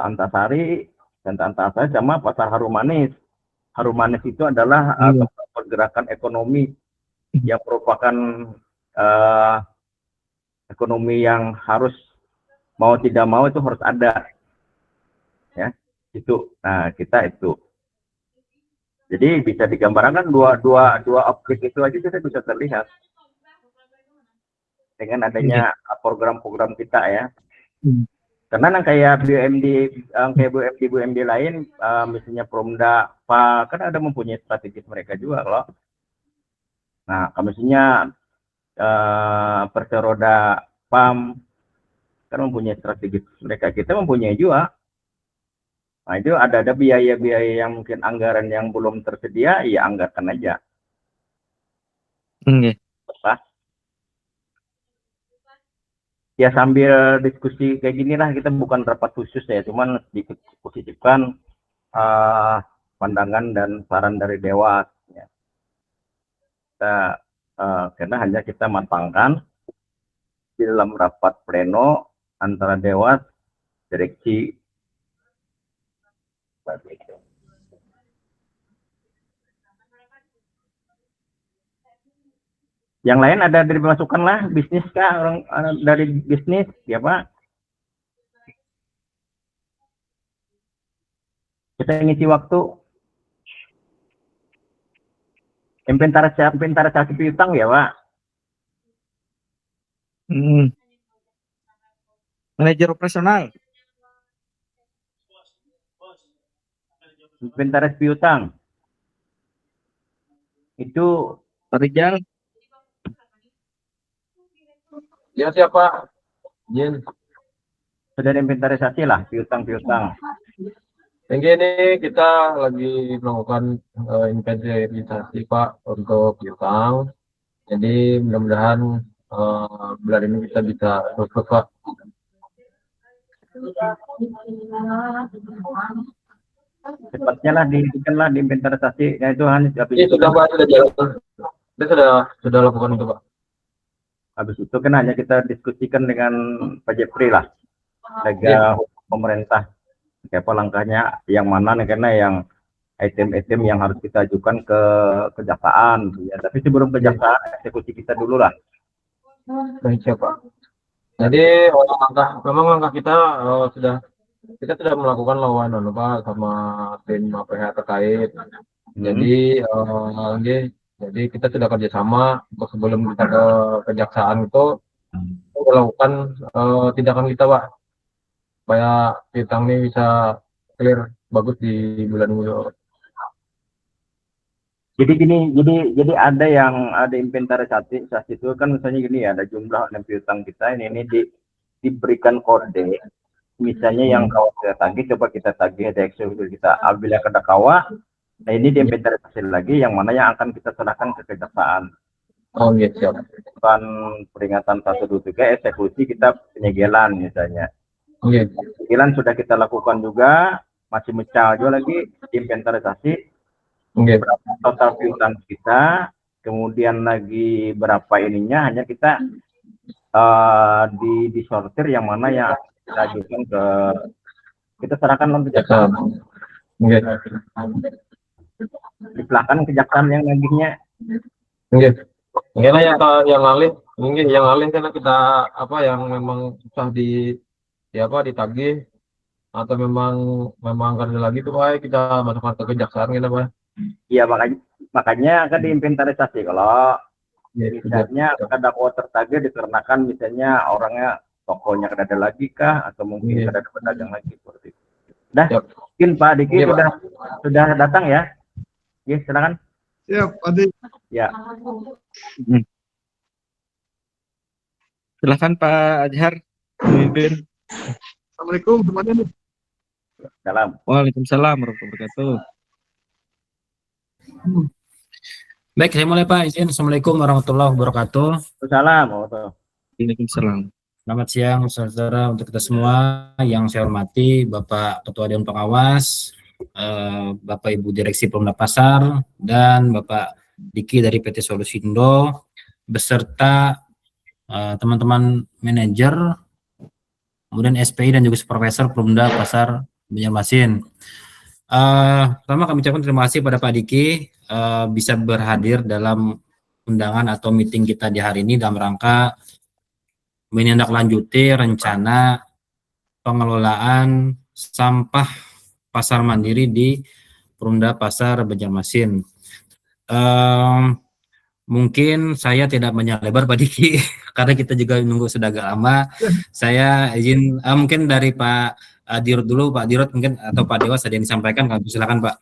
Antasari dan Antasari sama pasar Harum Manis. Harum Manis itu adalah tempat pergerakan ekonomi yang merupakan ekonomi yang harus mau tidak mau itu harus ada ya itu. Nah kita itu jadi bisa digambarkan dua objek itu aja kita bisa terlihat dengan adanya program-program kita ya. Karena kayak BUMD lain misalnya Promda Pak kan ada mempunyai strategis mereka juga loh. Nah misalnya Perseroda PAM kan mempunyai strategis mereka, kita mempunyai juga. Nah itu ada biaya-biaya yang mungkin anggaran yang belum tersedia, ya anggarkan aja. Ya sambil diskusi kayak gini lah, kita bukan rapat khusus ya, cuman sedikit posisifkan pandangan dan saran dari Dewas. Ya. Kita, karena hanya kita matangkan di dalam rapat pleno antara Dewas, direksi, yang lain ada dari masukan lah, bisnis kah, orang dari bisnis ya Pak, kita ngisi waktu inventarisasi piutang ya Pak. Manajer operasional Inventaris piutang itu Pak Rijal. Ya siapa? Jin. sudah inventarisasi lah piutang. Yang ini kita lagi melakukan inventarisasi Pak untuk piutang. Jadi mudah-mudahan bulan ini kita bisa selesai Pak. Cepatnya lah dibikinlah di inventarisasi. Nah itu hanya Ini sudah Pak, sudah jalan. Kita sudah lakukan itu Pak. Habis itu kan hanya kita diskusikan dengan Pak Jepri lah, lega pemerintah, apa langkahnya, yang mana karena yang item-item yang harus kita ajukan ke kejaksaan. Ya, tapi sebelum kejaksaan eksekusi kita dulu lah. Baik siapa. Jadi langkah kita kita sudah melakukan lawanan Pak sama tim pihak terkait. Jadi kita sudah kerjasama sebelum kita ke kejaksaan itu kita lakukan tindakan kita Pak supaya piutang ini bisa clear bagus di bulan ini. Jadi gini, jadi ada inventarisasi itu kan misalnya gini ya, ada jumlah piutang kita ini diberikan kode, misalnya yang kawah kita tagih, coba kita tagih ada eksekusi kita, apabila ada kawah, nah ini diinventarisasi lagi yang mana yang akan kita serahkan ke kejaksaan. Oh iya siap. Bukan peringatan 123 eksekusi kita penyegelan misalnya. Iya. Penyegelan sudah kita lakukan juga, masih mencari juga lagi inventarisasi. Berapa total piutang kita, kemudian lagi berapa ininya, hanya kita disortir yang mana yang kita ajukan kita serahkan ke kejaksaan. Silakan kejaksaan yang nagihnya. Nggih. Nggih lah yang alih, nggih yang alih kan kita apa yang memang susah ditagih atau memang kada lagi tuh Pak kita masukkan ke kejaksaan gitu Pak. Iya, makanya kan diinventarisasi kalau Iya, misalnya terdakwa tertagih dikarenakan misalnya orangnya tokonya kada ada lagi kah atau mungkin Iya. kada ada pedagang lagi seperti itu. Dah, Yap. mungkin Pak Diki Iya, Pak. sudah datang ya. Ya, silakan. Siap, Adi. Ya, Silakan Pak Azhar, pemimpin. Assalamualaikum semuanya nih. salam. Waalaikumsalam warahmatullahi wabarakatuh. Baik, saya mulai Pak. Izin. Assalamualaikum warahmatullahi wabarakatuh. Salam. Waalaikumsalam. Selamat siang, saudara untuk kita semua. Yang saya hormati Bapak Ketua Dewan Pengawas, Bapak Ibu Direksi Perumda Pasar, dan Bapak Diki dari PT Solusindo, beserta teman-teman manajer, kemudian SPI dan juga supervisor Perumda Pasar Banjarmasin. Pertama kami ucapkan terima kasih pada Pak Diki bisa berhadir dalam undangan atau meeting kita di hari ini dalam rangka menindaklanjuti rencana pengelolaan sampah pasar mandiri di Perumda Pasar Banjarmasin. Mungkin saya tidak menyelebar Pak Diki karena kita juga menunggu sudah agak lama. Saya izin mungkin dari Pak Dirut dulu, Pak Dirut mungkin atau Pak Dewas ada yang disampaikan, silakan Pak.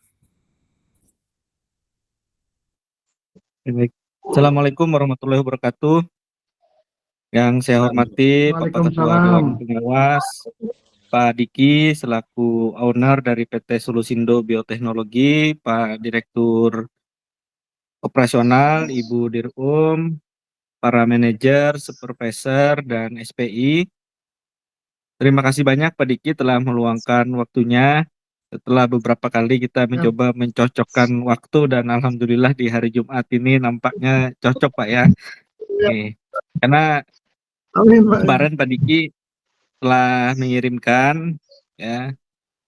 Baik. Assalamualaikum warahmatullahi wabarakatuh. Yang saya hormati Bapak Ketua Dewan Pengawas, Pak Diki selaku owner dari PT Solusindo Bioteknologi, Pak Direktur Operasional, Ibu Dirum, para manajer, supervisor, dan SPI. Terima kasih banyak Pak Diki telah meluangkan waktunya. Setelah beberapa kali kita mencoba mencocokkan waktu dan alhamdulillah di hari Jumat ini nampaknya cocok Pak ya. Oke. Karena kemarin Pak Diki telah mengirimkan ya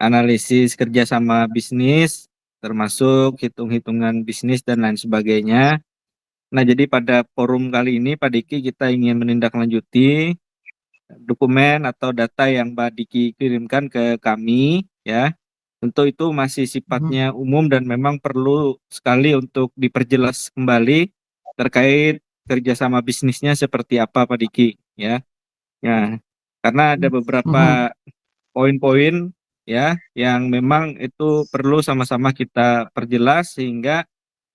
analisis kerjasama bisnis termasuk hitung-hitungan bisnis dan lain sebagainya. Nah, jadi pada forum kali ini Pak Diki kita ingin menindaklanjuti dokumen atau data yang Pak Diki kirimkan ke kami ya. Tentu itu masih sifatnya umum dan memang perlu sekali untuk diperjelas kembali terkait kerjasama bisnisnya seperti apa Pak Diki ya. Ya, karena ada beberapa poin-poin ya yang memang itu perlu sama-sama kita perjelas sehingga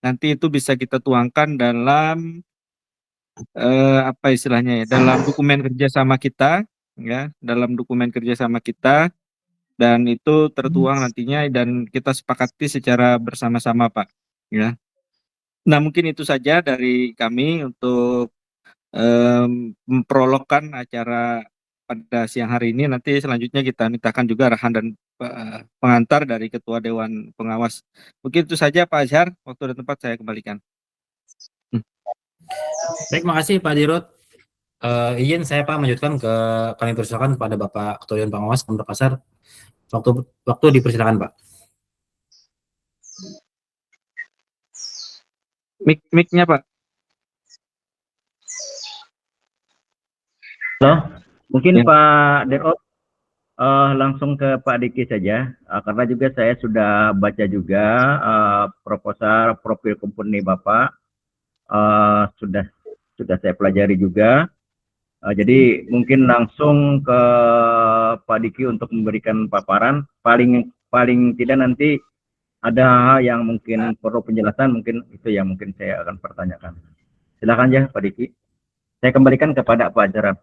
nanti itu bisa kita tuangkan dalam apa istilahnya ya, dalam dokumen kerjasama kita ya, dalam dokumen kerjasama kita dan itu tertuang nantinya dan kita sepakati secara bersama-sama Pak ya. Nah mungkin itu saja dari kami untuk memprologkan acara pada siang hari ini. Nanti selanjutnya kita mintakan juga arahan dan pengantar dari Ketua Dewan Pengawas. Mungkin itu saja Pak Azhar, waktu dan tempat saya kembalikan. Baik, makasih Pak Dirut. Izin saya Pak melanjutkan kami persilakan kepada Bapak Ketua Dewan Pengawas Perumda Pasar. Waktu dipersilakan Pak. Mic-nya Pak. Halo, mungkin ya. Pak Dirut langsung ke Pak Diki saja karena juga saya sudah baca juga proposal profil company Bapak sudah saya pelajari juga. Jadi mungkin langsung ke Pak Diki untuk memberikan paparan. Paling tidak nanti ada hal yang mungkin perlu penjelasan, mungkin itu yang mungkin saya akan pertanyakan. Silakan ya Pak Diki. Saya kembalikan kepada Pak Azhar.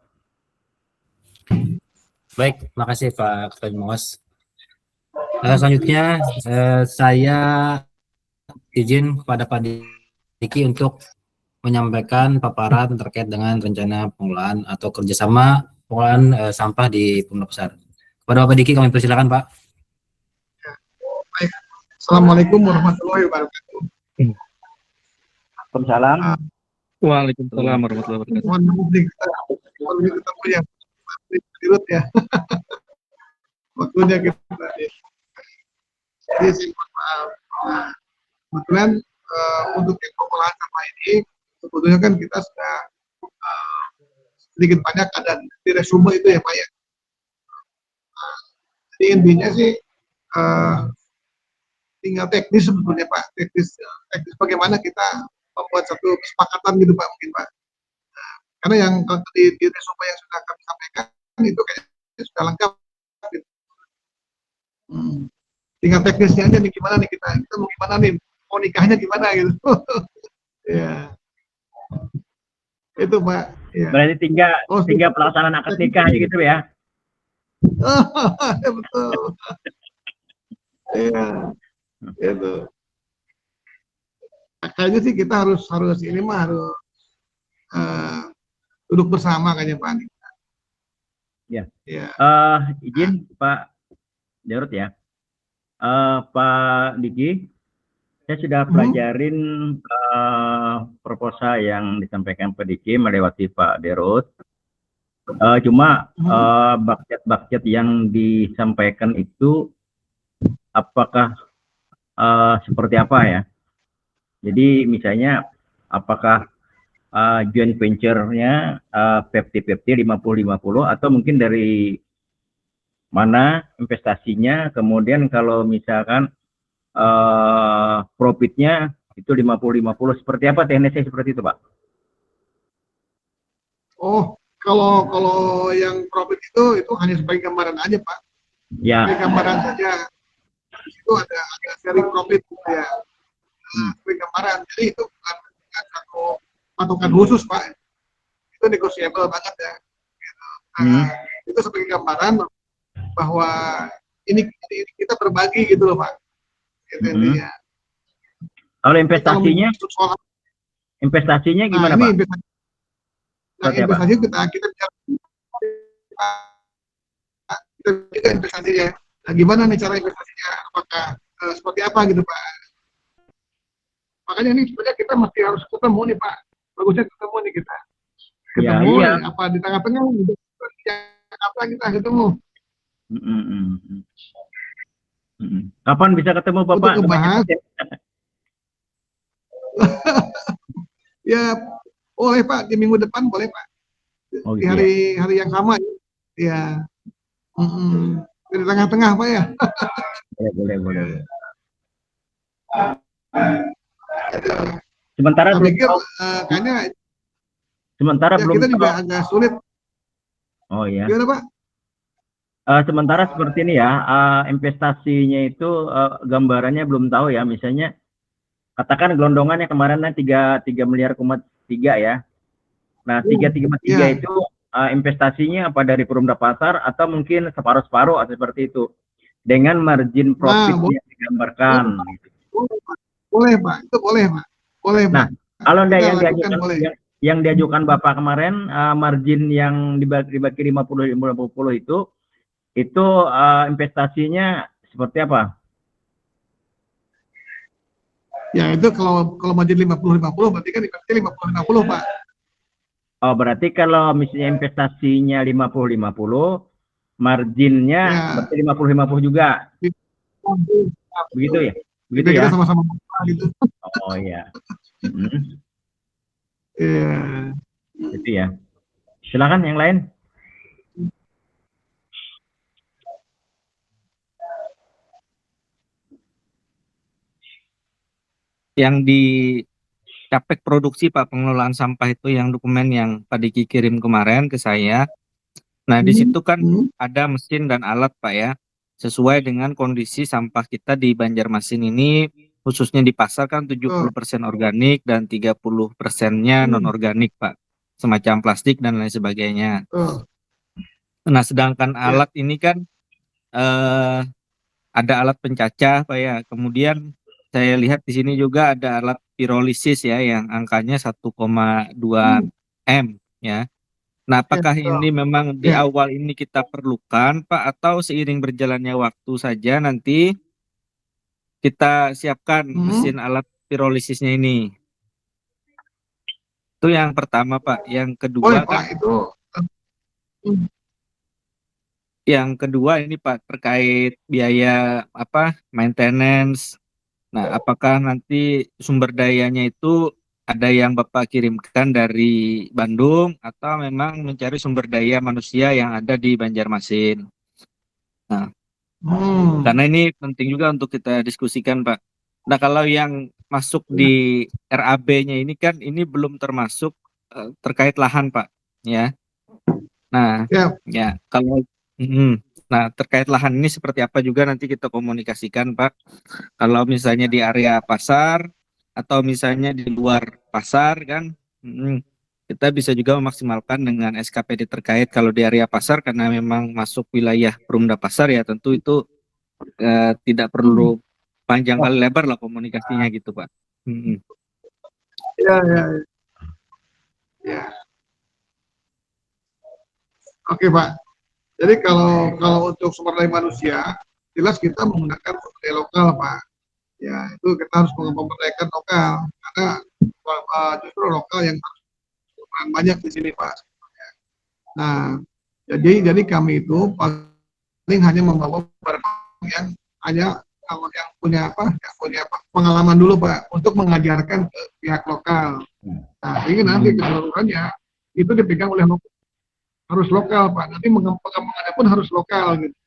Baik, makasih Pak Ketua Pengawas. Selanjutnya saya izin kepada Pak Diki untuk menyampaikan paparan terkait dengan rencana pengelolaan atau kerjasama pengelolaan sampah di Perumda Pasar. Kepada Bapak Diki kami persilakan Pak. Baik. Assalamualaikum warahmatullahi wabarakatuh. Waalaikumsalam. Waalaikumsalam warahmatullahi wabarakatuh. Mohon ketemu ya, Dirut ya. Waktunya kita. Jadi maaf. Kebetulan untuk yang pengolahan sampah ini sebetulnya kan kita sudah sedikit banyak ada di resume itu ya Pak ya. Jadi intinya sih tinggal teknis sebetulnya Pak, teknis bagaimana kita membuat satu kesepakatan gitu Pak mungkin Pak. Karena yang di resume yang sudah kami sampaikan itu kayaknya sudah lengkap. Gitu. Tinggal teknisnya aja nih gimana nih kita mau gimana nih, mau nikahnya gimana gitu. Ya, itu Pak. Ya. Berarti tinggal pelaksanaan akad nikah gitu ya? Ya, betul. Iya, itu. Kayaknya sih kita harus ini mah harus duduk bersama kayaknya Pak. Ya. Ya. Izin Pak Jarod ya. Pak Diki, saya sudah pelajarin proposal yang disampaikan Pak Diki melewati Pak Jarod. Cuma budget yang disampaikan itu apakah seperti apa ya? Jadi misalnya apakah joint venture-nya 50-50 50-50 atau mungkin dari mana investasinya, kemudian kalau misalkan profitnya itu 50-50 seperti apa teknisnya seperti itu Pak? Oh, kalau yang profit itu hanya sebagai gambaran aja Pak. Ya. Sebagai gambaran saja. Itu ada sharing profit gitu ya. Sebagai gambaran. Jadi itu bukan satu patokan khusus Pak. Itu negotiable banget ya. Gitu. Itu sebagai gambaran bahwa ini kita berbagi gitu loh Pak. Gitu intinya. Kalau investasinya gimana Pak? Investasi kita bicara investasinya. Nah, gimana nih cara investasinya? Apakah seperti apa gitu Pak? Makanya ini sebenarnya kita mesti harus ketemu nih Pak. Bagusnya ketemu nih kita. Ketemu ya. Apa di tengah-tengah gitu. Apa kita ketemu? Kapan bisa ketemu Bapak? Untuk membahas. Ya boleh Pak, di minggu depan boleh Pak. Oh, di gitu hari yang sama ya. Di tengah-tengah Pak ya. Boleh. Sementara belum pikir kayaknya sementara ya, belum kita juga agak sulit. Oh iya. Gimana Pak? Sementara seperti ini ya, investasinya itu gambarannya belum tahu ya. Misalnya katakan gelondongannya kemarin 3 miliar 3 ya. Nah 3,3 itu investasinya apa dari Perumda Pasar atau mungkin separuh-separuh atau seperti itu dengan margin profit yang digambarkan. Boleh Pak, itu boleh Pak. Boleh Pak. Nah kalau yang diajukan Bapak kemarin margin yang dibagi 50-50 itu investasinya seperti apa? Ya itu kalau margin 50-50 berarti kan investasi 50-50 Pak. Oh berarti kalau misalnya investasinya 50-50 marginnya berarti 50-50 juga. Begitu ya? Begitu ya? Kita sama-sama gitu. Oh iya. Iya. Itu ya. Silakan yang lain. Yang di Capek produksi Pak pengelolaan sampah itu yang dokumen yang Pak Diki kirim kemarin ke saya. Nah di situ kan ada mesin dan alat Pak ya, sesuai dengan kondisi sampah kita di Banjarmasin ini, khususnya di pasar kan 70% organik dan 30%-nya non organik Pak, semacam plastik dan lain sebagainya. Nah sedangkan alat ini kan ada alat pencacah Pak ya, kemudian saya lihat di sini juga ada alat pirolisis ya yang angkanya 1,2 M ya. Nah, apakah ini memang di awal ini kita perlukan Pak atau seiring berjalannya waktu saja nanti kita siapkan mesin alat pirolisisnya ini? Itu yang pertama Pak. Yang kedua Pak, yang kedua ini Pak terkait biaya maintenance Nah, apakah nanti sumber dayanya itu ada yang Bapak kirimkan dari Bandung atau memang mencari sumber daya manusia yang ada di Banjarmasin? Nah, karena ini penting juga untuk kita diskusikan, Pak. Nah, kalau yang masuk di RAB-nya ini kan ini belum termasuk terkait lahan, Pak. Ya. Nah, Ya, ya kalau nah terkait lahan ini seperti apa juga nanti kita komunikasikan, Pak. Kalau misalnya di area pasar atau misalnya di luar pasar kan, kita bisa juga memaksimalkan dengan SKPD terkait. Kalau di area pasar karena memang masuk wilayah Perumda Pasar ya tentu itu tidak perlu panjang kali lebar lah komunikasinya gitu, Pak. ya, ya, ya. Oke, Pak. Jadi kalau untuk sumber daya manusia, jelas kita menggunakan sumber daya lokal, Pak. Ya, itu kita harus memberdayakan lokal karena justru lokal yang banyak di sini, Pak. Nah, jadi kami itu paling hanya membawa beberapa yang hanya kalau yang punya pengalaman dulu, Pak, untuk mengajarkan ke pihak lokal. Nah, ini nanti keseluruhannya itu dipegang oleh harus lokal, Pak. Nanti pengembangannya pun harus lokal gitu.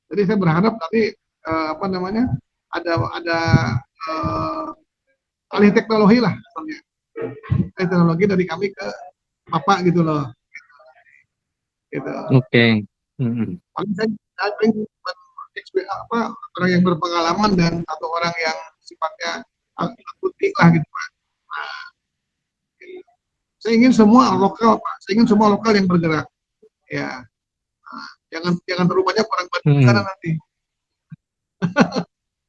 Jadi saya berharap nanti ada alih teknologi lah, teknologi dari kami ke Bapak gitu loh. Gitu. Oke. Paling saya orang yang berpengalaman dan satu orang yang sifatnya putih lah gitu, Pak. Nah, saya ingin semua lokal, Pak. Saya ingin semua lokal yang bergerak. Ya, jangan terlalu banyak orang Bandung di sana nanti.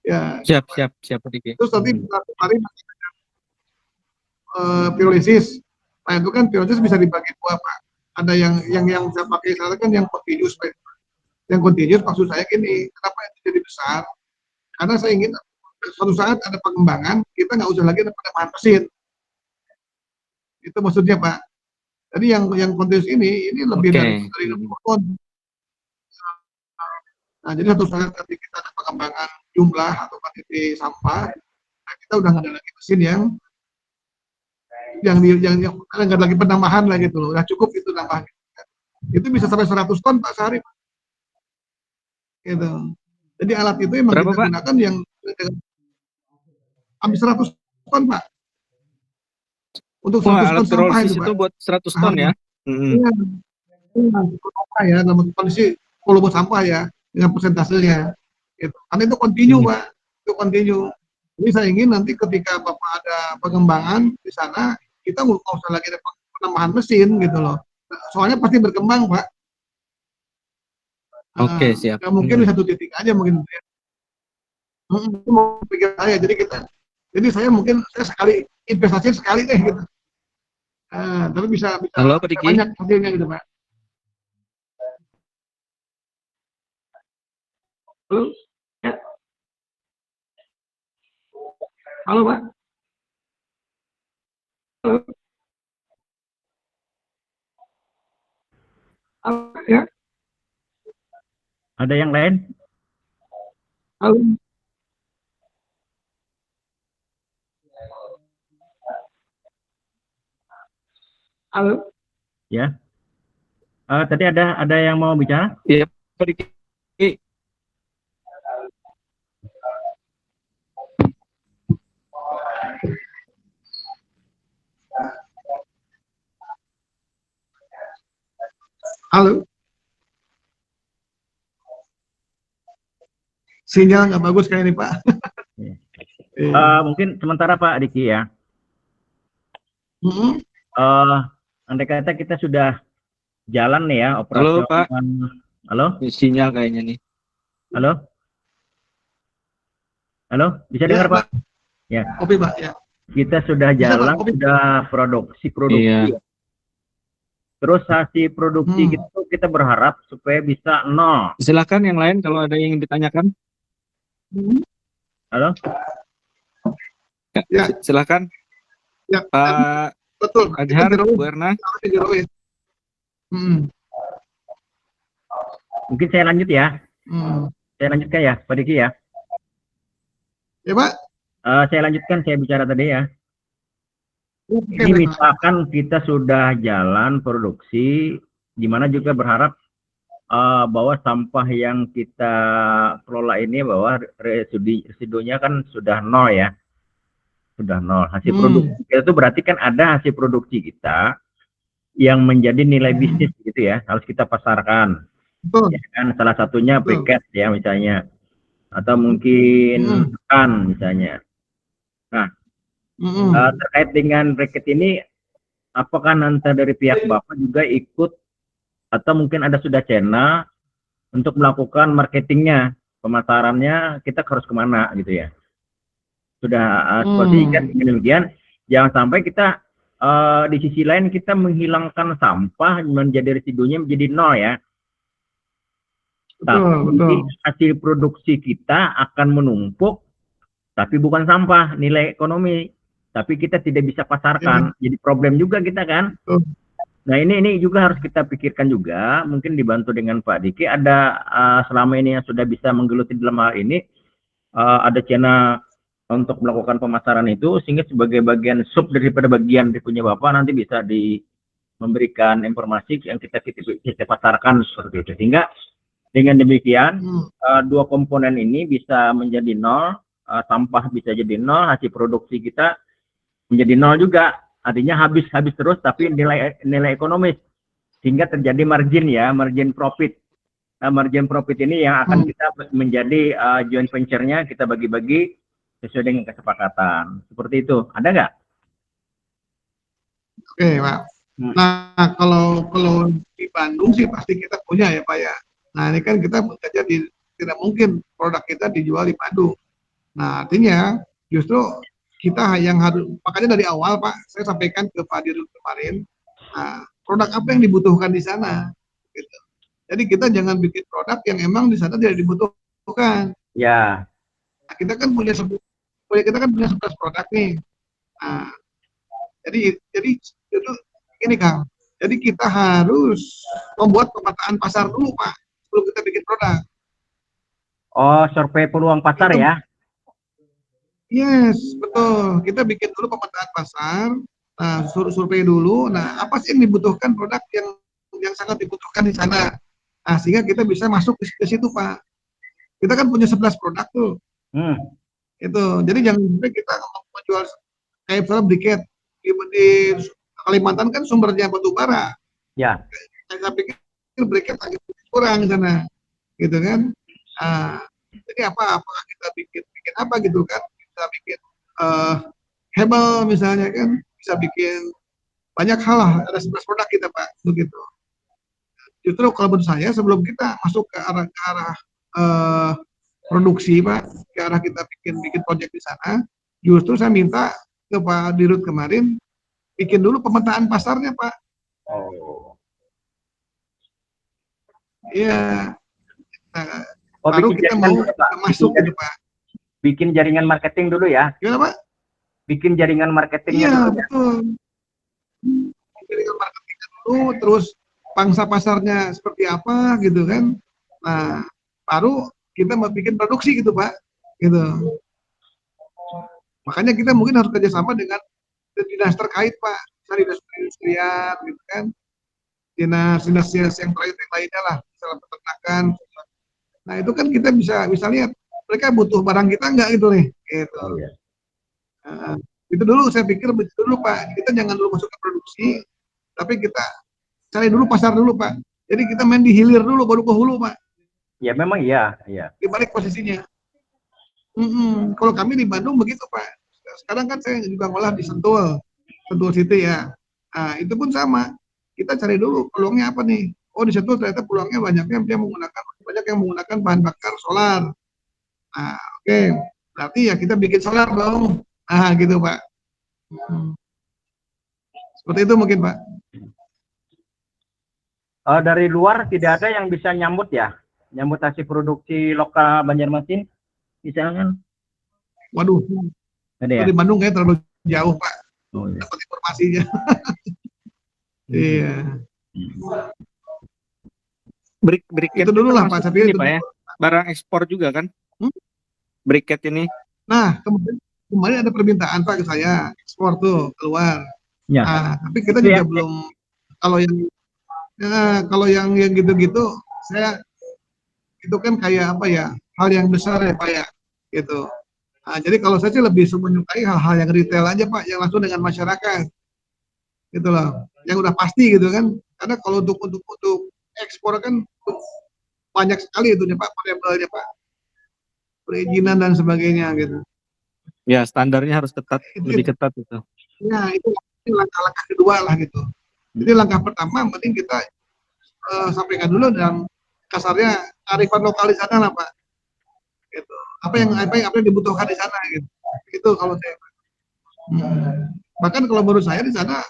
Ya. Siap, Pak Diki. Terus nanti kemarin pirolisis. Nah, itu kan pirolisis bisa dibagi dua, Pak. Ada yang saya pakai sekarang kan yang continuous, Pak. Yang continuous maksud saya gini, kenapa itu jadi besar? Karena saya ingin suatu saat ada pengembangan, kita nggak usah lagi ada penambahan mesin. Itu maksudnya, Pak. Jadi yang continuous ini lebih dari 60 ton. Nah, jadi satu saat ketika kita ada pengembangan jumlah atau quantity sampah, nah kita udah nggak ada lagi mesin yang nggak ada lagi penambahan lah gitu loh, udah cukup itu nambah. Itu bisa sampai 100 ton, Pak, sehari, Pak. Gitu. Jadi alat itu memang berapa, kita Pak? gunakan yang hampir 100 ton, Pak. Untuk 100 ton sampah itu buat 100 ton ya? Iya. Sampah ya, dalam kondisi volume sampah ya, dengan persentasenya. Gitu. Karena itu continue, Pak. Itu continue. Jadi saya ingin nanti ketika Bapak ada pengembangan di sana, kita nggak usah lagi ada penambahan mesin gitu loh. Soalnya pasti berkembang, Pak. Oke, siap. Nggak mungkin di satu titik aja mungkin. Itu mau pikir saya. Jadi saya sekali investasi sekali deh gitu. Tapi bisa Halo, Pak Diki. banyak hasilnya gitu, Pak. Halo? Ya. Halo, Pak. Halo. Halo, ya. Ada yang lain? Halo. Halo. Ya. Tadi ada yang mau bicara? Iya, Pak Diki. Halo. Sinyal nggak bagus kayak ini, Pak. Mungkin sementara, Pak Diki ya. Andai kata kita sudah jalan nih ya operasional. Halo, Pak. Halo? Sinyal kayaknya nih. Halo? Halo? Bisa dengar, Pak? Ya. Oke, Pak, ya. Kita sudah jalan, sudah produksi. Iya. Terus hasil produksi kita berharap supaya bisa 0. Silakan yang lain kalau ada yang ingin ditanyakan. Halo? Ya. Silakan. Ya. Pak Betul. Adhar, Bu Erna. Mungkin saya lanjut ya. Saya lanjutkan ya, Pak Diki ya. Ya, Pak. Saya lanjutkan, saya bicara tadi ya. Oke, Ini baik, Pak. misalkan kita sudah jalan produksi, di mana juga berharap bahwa sampah yang kita kelola ini bahwa residunya kan sudah nol ya, sudah nol. Hasil produksi kita itu berarti kan ada hasil produksi kita yang menjadi nilai bisnis gitu ya, harus kita pasarkan. Betul. Ya kan, salah satunya Betul. briket ya misalnya, atau mungkin ikan misalnya. Nah, terkait dengan briket ini, apakah nanti dari pihak Bapak juga ikut atau mungkin ada sudah channel untuk melakukan marketingnya, pemasarannya kita harus kemana gitu ya? Sudah seperti kan demikian, jangan sampai kita di sisi lain kita menghilangkan sampah menjadi residunya menjadi nol ya. Tapi hasil produksi kita akan menumpuk, tapi bukan sampah, nilai ekonomi. Tapi kita tidak bisa pasarkan, jadi problem juga kita kan. Nah ini juga harus kita pikirkan juga, mungkin dibantu dengan Pak Diki, ada selama ini yang sudah bisa menggeluti dalam hal ini, ada channel untuk melakukan pemasaran itu, sehingga sebagai bagian sub daripada bagian punya Bapak nanti bisa memberikan informasi yang kita pasarkan seperti itu. Sehingga dengan demikian, dua komponen ini bisa menjadi nol, sampah bisa jadi nol, hasil produksi kita menjadi nol juga. Artinya habis terus, tapi nilai ekonomis. Sehingga terjadi margin ya, margin profit. Margin profit ini yang akan kita menjadi joint venture-nya, kita bagi-bagi sesuai dengan kesepakatan. Seperti itu. Ada nggak? Oke, Pak. Nah, kalau di Bandung sih pasti kita punya ya, Pak ya. Nah, ini kan kita bekerja tidak mungkin produk kita dijual di Bandung. Nah, artinya justru kita yang harus, makanya dari awal Pak, saya sampaikan ke Pak Dirut kemarin, produk apa yang dibutuhkan di sana. Gitu. Jadi kita jangan bikin produk yang emang di sana tidak dibutuhkan. Ya. Nah, kita kan punya 11 produk nih. Nah, jadi itu ini Kang. Jadi kita harus membuat pemetaan pasar dulu Pak, sebelum kita bikin produk. Oh, survei peluang pasar itu, ya? Yes, betul. Kita bikin dulu pemetaan pasar, nah survei dulu. Nah, apa sih yang dibutuhkan produk yang sangat dibutuhkan di sana? Nah, sehingga kita bisa masuk ke situ Pak. Kita kan punya 11 produk tuh. Itu. Jadi jangan sampai kita menjual kayak misalnya briket di Kalimantan kan sumbernya batu bara. Ya. Saya pikir briket agak kurang di sana, gitu kan? Jadi apakah kita bikin apa gitu kan? Bisa bikin hebel misalnya kan, bisa bikin banyak hal lah. Ada 11 produk kita Pak, begitu. Justru kalau menurut saya sebelum kita masuk ke arah produksi Pak, ke arah kita bikin proyek di sana, justru saya minta ke Pak Dirut kemarin bikin dulu pemetaan pasarnya Pak. Oh. Iya. Nah, baru kita mau masuk gitu Pak. Bikin jaringan marketing dulu ya. Gimana Pak? Bikin jaringan marketingnya iya, dulu. Iya betul. Jaringan marketingnya dulu, terus pangsa pasarnya seperti apa gitu kan. Nah, baru kita mau bikin produksi gitu Pak. Gitu. Makanya kita mungkin harus kerjasama dengan dinas terkait Pak. Misalnya dinas perindustrian gitu kan. Dinas yang terkait yang lainnya lah. Misalnya peternakan. Nah itu kan kita bisa lihat mereka butuh barang kita enggak gitu nih. Gitu. Oh, ya. Itu dulu saya pikir begitu dulu Pak. Kita jangan dulu masuk ke produksi, tapi kita cari dulu pasar dulu Pak. Jadi kita main di hilir dulu baru ke hulu Pak. Ya memang iya. Di balik posisinya. Kalau kami di Bandung begitu Pak. Sekarang kan saya juga ngolah di Sentul City ya. Nah, itu pun sama. Kita cari dulu peluangnya apa nih. Oh di Sentul ternyata peluangnya banyak yang menggunakan bahan bakar solar. Nah, oke. Berarti ya kita bikin solar dong. Nah, gitu Pak. Seperti itu mungkin Pak. Dari luar tidak ada yang bisa nyambut ya? Nyambut hasil produksi lokal Banjarmasin? Misalkan? Waduh. Ada ya? Di Bandung kayak terlalu jauh Pak. Oh, ya. Dapat informasinya. Iya. Briket itu dulu lah Pak. Ini Pak ya. Barang ekspor juga kan? Briket ini. Nah, kemudian kemarin ada permintaan Pak ke saya ekspor tuh keluar. Ya. Tapi kita Itu juga ya. belum, kalau yang gitu-gitu saya itu kan kayak apa ya, hal yang besar ya Pak ya gitu. Jadi kalau saya sih lebih menyukai hal-hal yang retail aja Pak, yang langsung dengan masyarakat gitu loh, yang udah pasti gitu kan. Karena kalau untuk ekspor kan banyak sekali itu Pak variabelnya Pak, perizinan dan sebagainya gitu. Ya, standarnya harus ketat, lebih Itu, ketat itu. ya itu langkah-langkah kedua lah gitu. Jadi langkah pertama mending kita sampaikan dulu dalam kasarnya kearifan lokal di sana lah Pak. Gitu. Apa yang dibutuhkan di sana gitu. Itu kalau saya. Bahkan kalau menurut saya di sana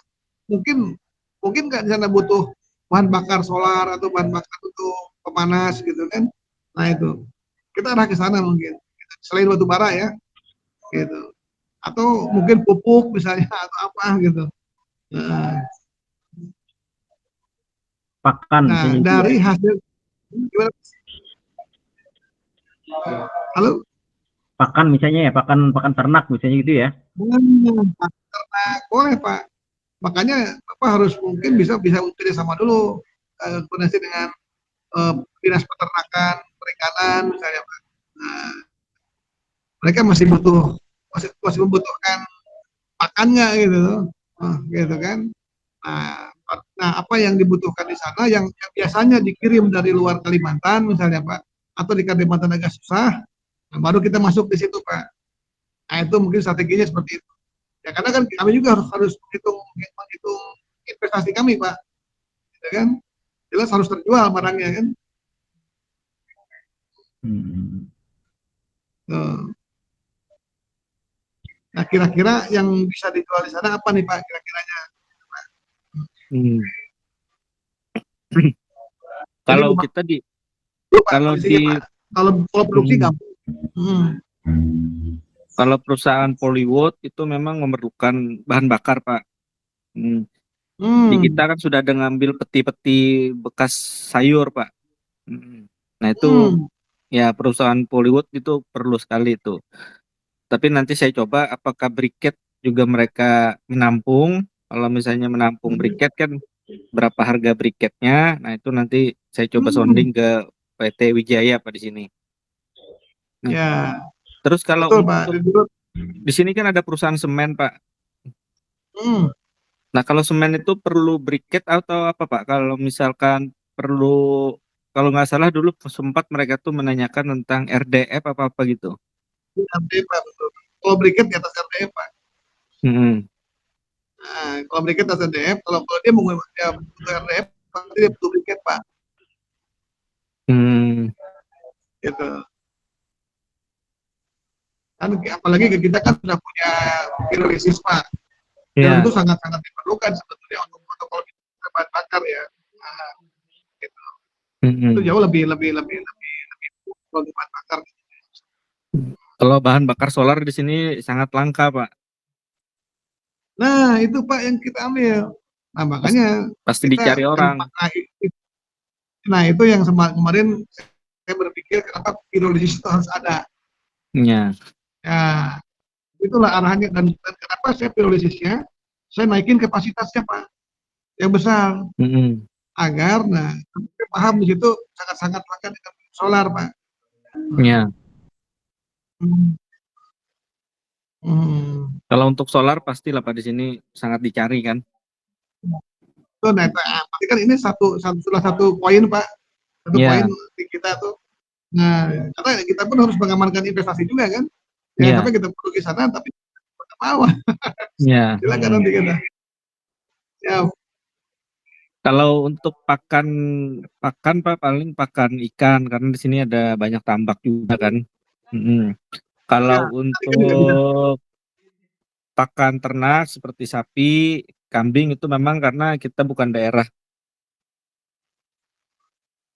mungkin nggak di sana butuh bahan bakar solar atau bahan bakar untuk pemanas gitu kan. Nah itu kita arah ke sana mungkin. Selain batu bara ya, gitu. Atau mungkin pupuk misalnya atau apa gitu. Pakan Nah misalnya gitu dari ya. hasil gimana? Halo? Pakan misalnya ya, pakan ternak misalnya gitu ya. Ternak boleh Pak. Makanya Bapak harus mungkin bisa kerja sama dulu koordinasi dengan dinas peternakan, perikanan misalnya Pak. Nah, mereka masih membutuhkan pakannya gitu, gitu kan. Nah, apa yang dibutuhkan di sana yang biasanya dikirim dari luar Kalimantan misalnya Pak, atau di Kalimantan agak susah, nah baru kita masuk di situ Pak. Nah itu mungkin strateginya seperti itu. Ya karena kan kami juga harus menghitung investasi kami Pak, ya kan. Jelas harus terjual barangnya kan. Nah kira-kira yang bisa dijual di sana apa nih Pak kira-kiranya? Kalau kita kalau produksi gampang. Kalau perusahaan Pollywood itu memang memerlukan bahan bakar Pak. Di kita kan sudah ada ngambil peti-peti bekas sayur Pak. Nah itu ya perusahaan Pollywood itu perlu sekali itu. Tapi nanti saya coba apakah briket juga mereka menampung. Kalau misalnya menampung briket kan berapa harga briketnya. Nah itu nanti saya coba sounding ke PT Wijaya Pak di sini. Nah, Ya. Terus kalau Betul, Pak. di sini kan ada perusahaan semen Pak. Nah kalau semen itu perlu briket atau apa Pak? Kalau misalkan perlu, kalau nggak salah dulu sempat mereka tuh menanyakan tentang RDF apa gitu. RDF Pak, betul. Kalau briket di atas RDF Pak. Nah, kalau briket di atas RDF, kalau dia mau butuh RDF, pasti dia butuh briket Pak. Gitu. Kan apalagi kita kan sudah punya pirolisis Pak. Dan itu sangat-sangat diperlukan sebetulnya untuk protokol bahan bakar ya. Nah, gitu. Itu jauh lebih untuk bahan bakar. Kalau bahan bakar solar di sini sangat langka Pak. Nah itu Pak yang kita ambil. Nah makanya pasti dicari orang. Nah itu yang kemarin saya berpikir kenapa pirolisis itu harus ada. Ya. Ya, itulah arahannya dan kenapa saya pirolisisnya saya naikin kapasitasnya Pak yang besar agar saya paham di situ sangat-sangat akan dengan solar Pak. Ya. Kalau untuk solar pastilah Pak di sini sangat dicari kan. Nah, pasti kan ini salah satu poin Pak, satu poin di kita tuh. Nah, karena kita pun harus mengamankan investasi juga kan. Ya, tapi kita perlu ke sana tapi tidak mau. Ya. Silakan nanti kita. Ya. Kalau untuk pakan Pak paling pakan ikan karena di sini ada banyak tambak juga kan. Kalau untuk pakan ternak seperti sapi, kambing itu memang karena kita bukan daerah.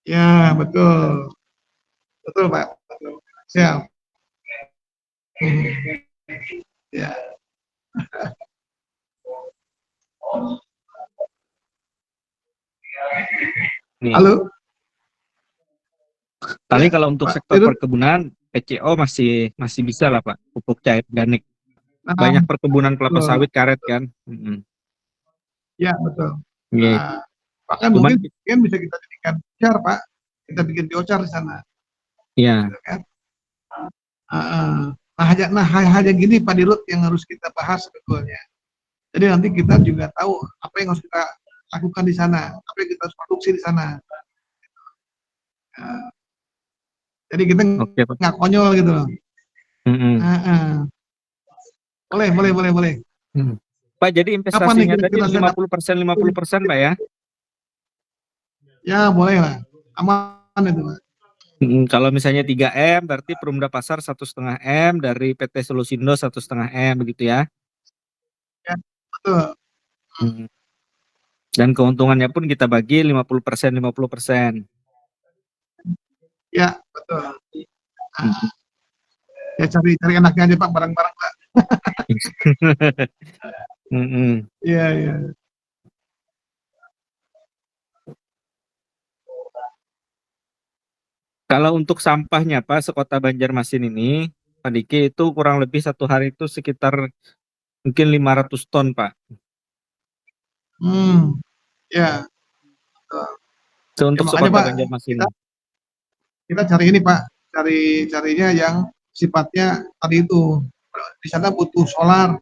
Ya, betul. Betul, Pak. Betul. Siap. Ya. Halo. Tapi kalau untuk sektor perkebunan, PCO masih bisa lah Pak, pupuk cair organik. Nah, banyak perkebunan kelapa betul. sawit karet kan. Ya, betul. Iya. Nah, bahkan Cuman mungkin bisa kita jadikan biochar, Pak. Kita bikin biochar di sana, ya, gitu kan. Hanya gini Pak Dirut yang harus kita bahas sebetulnya. Jadi nanti kita juga tahu apa yang harus kita lakukan di sana, apa yang kita harus produksi di sana. Nah, jadi kita oke Pak. nggak konyol gitu loh. Mm-mm. Boleh. Pak, jadi Kapan nih investasinya tadi kira-kira saya 50% Pak ya? Ya boleh lah, aman itu Pak. Kalau misalnya 3M berarti Perumda Pasar 1,5 M, dari PT Solusindo 1,5 M begitu ya. Ya, betul. Mm. Dan keuntungannya pun kita bagi 50%, 50%. Ya, betul. Ya cari enaknya aja Pak, barang-barang Pak. Iya. Kalau untuk sampahnya Pak, sekota Banjarmasin ini, Pak Diki, itu kurang lebih satu hari itu sekitar mungkin 500 ton Pak. Ya. Itu untuk Makanya sekota Pak, Banjarmasin. kita cari ini Pak, carinya yang sifatnya tadi itu. Di sana butuh solar.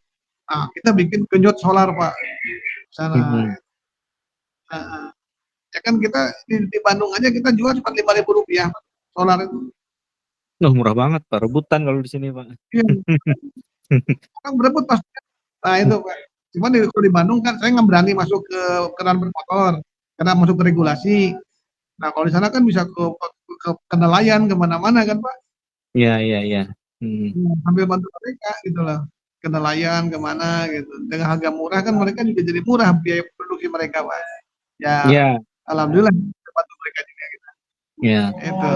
Nah, kita bikin genjot solar Pak. Sana. Ya kan kita di Bandung aja kita jual cuma Rp5.000 solar itu. Murah banget Pak, rebutan kalau di sini Pak. Iya. Kan berebut pasti. Nah itu Pak. Cuman kalau di Bandung kan saya nggak berani masuk ke kendaraan bermotor karena masuk ke regulasi. Nah kalau di sana kan bisa ke nelayan kemana-mana kan Pak. Iya. Sambil bantu mereka gitu loh. Ke nelayan kemana gitu. Dengan harga murah kan mereka juga jadi murah biaya produksi mereka Pak. Ya Iya. alhamdulillah bantu mereka juga gitu. Iya. Itu.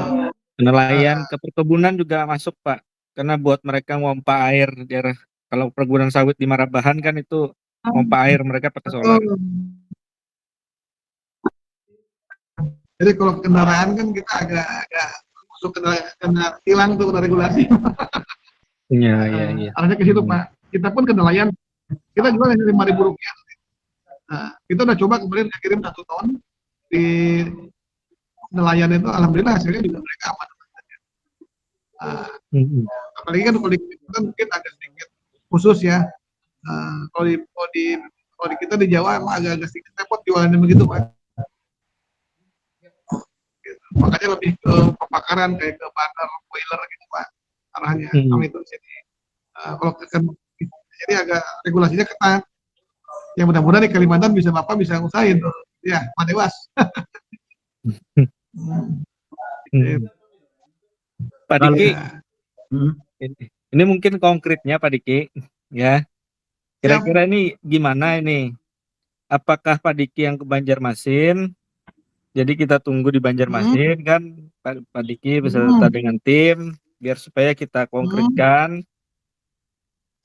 Nelayan ke perkebunan juga masuk Pak, karena buat mereka pompa air daerah. Kalau perkebunan sawit di Marabahan kan itu pompa air mereka pakai solar. Betul. Jadi kalau kendaraan kan kita agak masuk kena tilang tuh kena regulasi. Iya. Arahnya ke situ Pak. Kita pun ke nelayan, kita jual hanya Rp5.000. Nah, kita udah coba kemarin kirim 1 ton di nelayan itu, alhamdulillah hasilnya juga mereka aman. Apalagi kan kalau di kita kan mungkin agak sedikit khusus ya. Kalau di kita di Jawa emang agak sedikit repot jualannya begitu Pak. Makanya lebih ke pembakaran kayak ke bakar boiler gitu Pak arahnya. Kami itu di sini. Kalau jadi agak regulasinya ketat. Ya mudah-mudahan di Kalimantan Bapak bisa ngusahain tuh. Ya, Pak Dewas. Pak Diki, ini mungkin konkretnya Pak Diki, ya. Kira-kira ini gimana ini? Apakah Pak Diki yang ke Banjarmasin? Jadi kita tunggu di Banjarmasin kan, Pak Diki beserta dengan tim, biar supaya kita konkretkan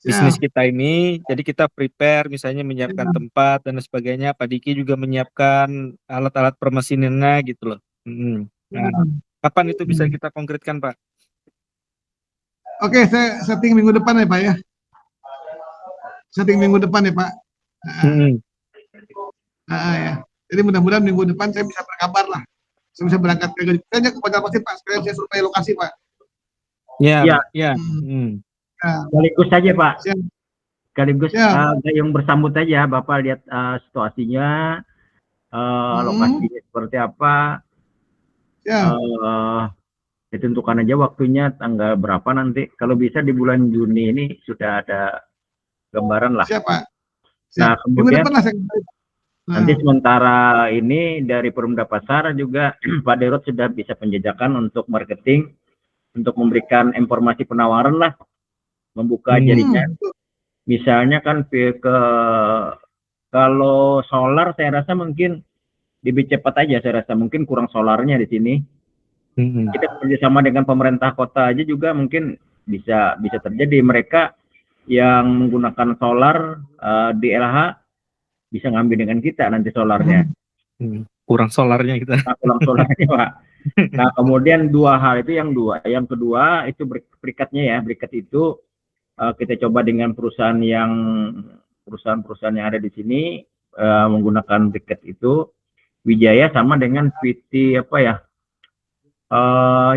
bisnis kita ini. Jadi kita prepare, misalnya menyiapkan tempat dan sebagainya. Pak Diki juga menyiapkan alat-alat permesinannya gitu loh. Nah, kapan itu bisa kita konkretkan Pak? Oke, saya setting minggu depan ya Pak ya. Setting minggu depan ya Pak. Ya. Jadi mudah-mudahan minggu depan saya bisa berkabar lah. Saya bisa berangkat ke Banjarmasin Pak, sekalian saya survei lokasi Pak. Ya. Sekaligus saja Pak. Sekaligus yang bersambut aja, Bapak lihat situasinya, lokasinya seperti apa. Ditentukan aja waktunya tanggal berapa nanti. Kalau bisa di bulan Juni ini sudah ada gambaran lah. Siapa? Nah kemudian nanti sementara ini dari Perumda Pasar juga Pak Derot sudah bisa penjajakan untuk marketing, untuk memberikan informasi penawaran lah, membuka jaringan. Misalnya kan kalau solar saya rasa mungkin lebih cepat aja, saya rasa mungkin kurang solarnya di sini. Kita kerjasama dengan pemerintah kota aja juga mungkin bisa terjadi. Mereka yang menggunakan solar di LH bisa ngambil dengan kita nanti solarnya. Kurang solarnya kita. Kurang solarnya Pak. Nah kemudian dua hal itu yang kedua itu berikatnya ya, berikat itu kita coba dengan perusahaan yang ada di sini menggunakan briket itu. Wijaya sama dengan PT apa ya,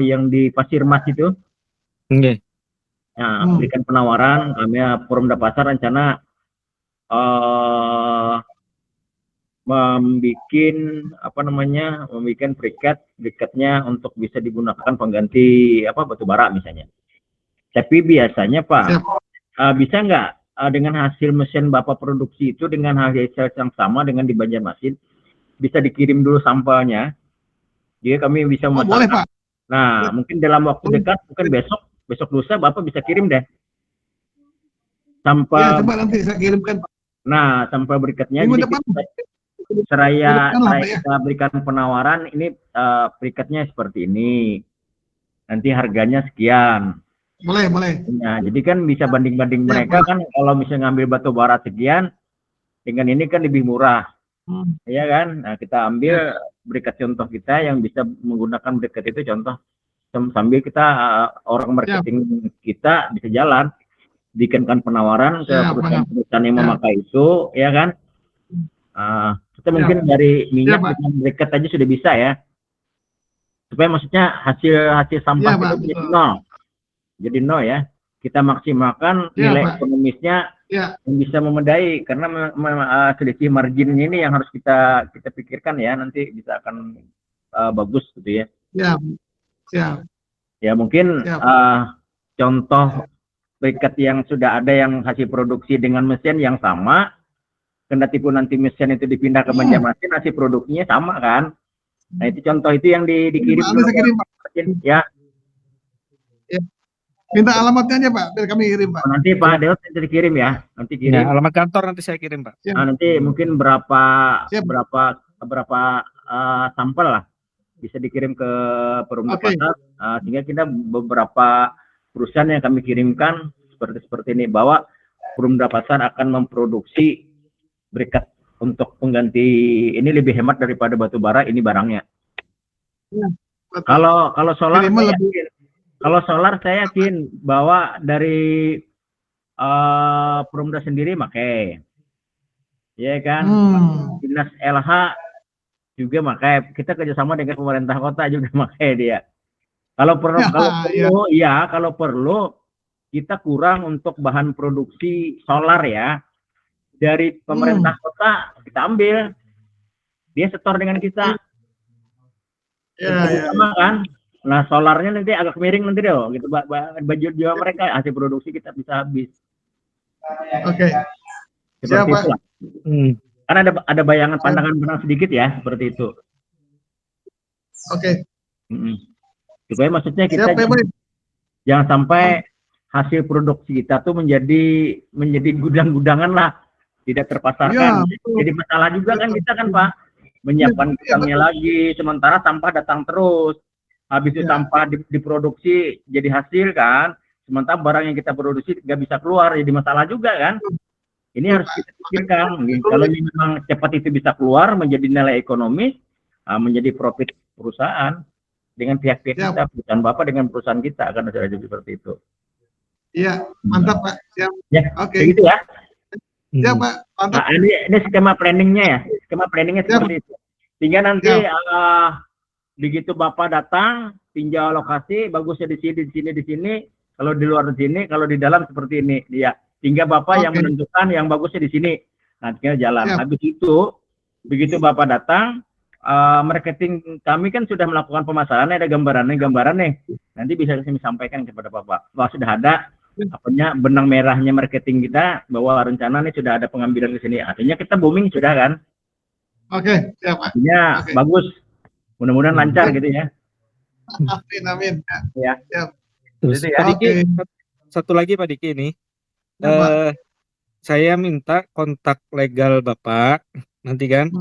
yang di Pasir Mas itu. Oke. Nah, berikan penawaran, kami Porumda Pasar rencana membuat briketnya untuk bisa digunakan pengganti batu bara misalnya. Tapi biasanya Pak, bisa nggak dengan hasil mesin Bapak produksi itu dengan hasil yang sama dengan di Banjarmasin, bisa dikirim dulu sampelnya, jadi kami bisa boleh Pak. Nah, mungkin dalam waktu dekat, mungkin besok lusa Bapak bisa kirim deh sampel. Ya, coba nanti saya kirimkan Pak. Nah, sampel briketnya, Minggu jadi depan. seraya ya. kita berikan penawaran, ini briketnya seperti ini, nanti harganya sekian. Boleh. Nah, jadi kan bisa banding-banding mereka kan, kalau misalnya ngambil batu bara sekian, dengan ini kan lebih murah. Ya kan? Nah, kita ambil briket contoh kita yang bisa menggunakan briket itu contoh, sambil kita orang marketing kita bisa jalan, bikinkan penawaran ke perusahaan-perusahaan yang memakai itu, ya kan? Kita mungkin dari minyak dengan briket aja sudah bisa ya, supaya maksudnya hasil sampah itu jadi nol. Jadi nol ya, kita maksimalkan nilai ekonomisnya yang bisa memadai, karena selisih marginnya ini yang harus kita pikirkan ya, nanti bisa akan bagus gitu ya. Siap. Ya mungkin contoh briket yang sudah ada yang hasil produksi dengan mesin yang sama, kendati pun nanti mesin itu dipindah ke Banjarmasin, hasil produksinya sama kan. Nah itu contoh itu yang dikirim ya. Minta alamatnya aja Pak, biar kami kirim Pak. Nanti Pak Deot nanti dikirim ya, nanti kirim. Ya, alamat kantor nanti saya kirim Pak. Nah, nanti mungkin berapa sampel lah bisa dikirim ke Porumda Pasar, sehingga kita beberapa perusahaan yang kami kirimkan seperti ini, bahwa Porumda Pasar akan memproduksi briket untuk pengganti ini lebih hemat daripada batu bara ini barangnya. Kalau solar Kalau solar saya yakin bahwa dari Porumda sendiri pakai, ya kan, Dinas LH juga pakai, kita kerjasama dengan pemerintah kota juga pakai dia. Kalau perlu kita kurang untuk bahan produksi solar ya, dari pemerintah kota kita ambil, dia setor dengan kita, sama kan. Nah, solarnya nanti agak miring nanti deh, gitu. Baju jual mereka, hasil produksi kita bisa habis. Oke. Seperti itulah. Karena ada bayangan pandangan sedikit ya, seperti itu. Oke. Supaya maksudnya kita jangan sampai hasil produksi kita tuh menjadi gudang-gudangan lah, tidak terpasarkan. Jadi masalah juga kan kita kan Pak, menyiapkan gudangnya lagi, sementara sampah datang terus. Habis itu sampah diproduksi jadi hasil kan, sementara barang yang kita produksi nggak bisa keluar, jadi masalah juga kan. Ini harus kita pikirkan. Kalau ini memang cepat itu bisa keluar menjadi nilai ekonomis, menjadi profit perusahaan dengan pihak-pihak kita, perusahaan Bapak dengan perusahaan kita akan ada seperti itu. Iya, mantap Pak. Siap. Ya, oke. Begitu ya. Ya Pak, mantap. Nah, ini skema planningnya ya, skema planningnya seperti itu. Sehingga nanti begitu Bapak datang, tinjau lokasi, bagusnya di sini, kalau di luar di sini, kalau di dalam seperti ini, dia. Sehingga Bapak yang menentukan yang bagusnya di sini. Nah, tinggal jalan. Habis itu, begitu Bapak datang, marketing kami kan sudah melakukan pemasaran, ada gambarannya. Nanti bisa kami sampaikan kepada Bapak. Wah, sudah ada benang merahnya marketing kita, bahwa rencana ini sudah ada pengambilan di sini. Artinya kita booming sudah kan? Oke, siap Pak. Artinya bagus. Mudah-mudahan lancar gitu ya. Amin. Ya. Terus gitu ya. Pak Diki, satu lagi Pak Diki ini. Saya minta kontak legal Bapak nanti kan,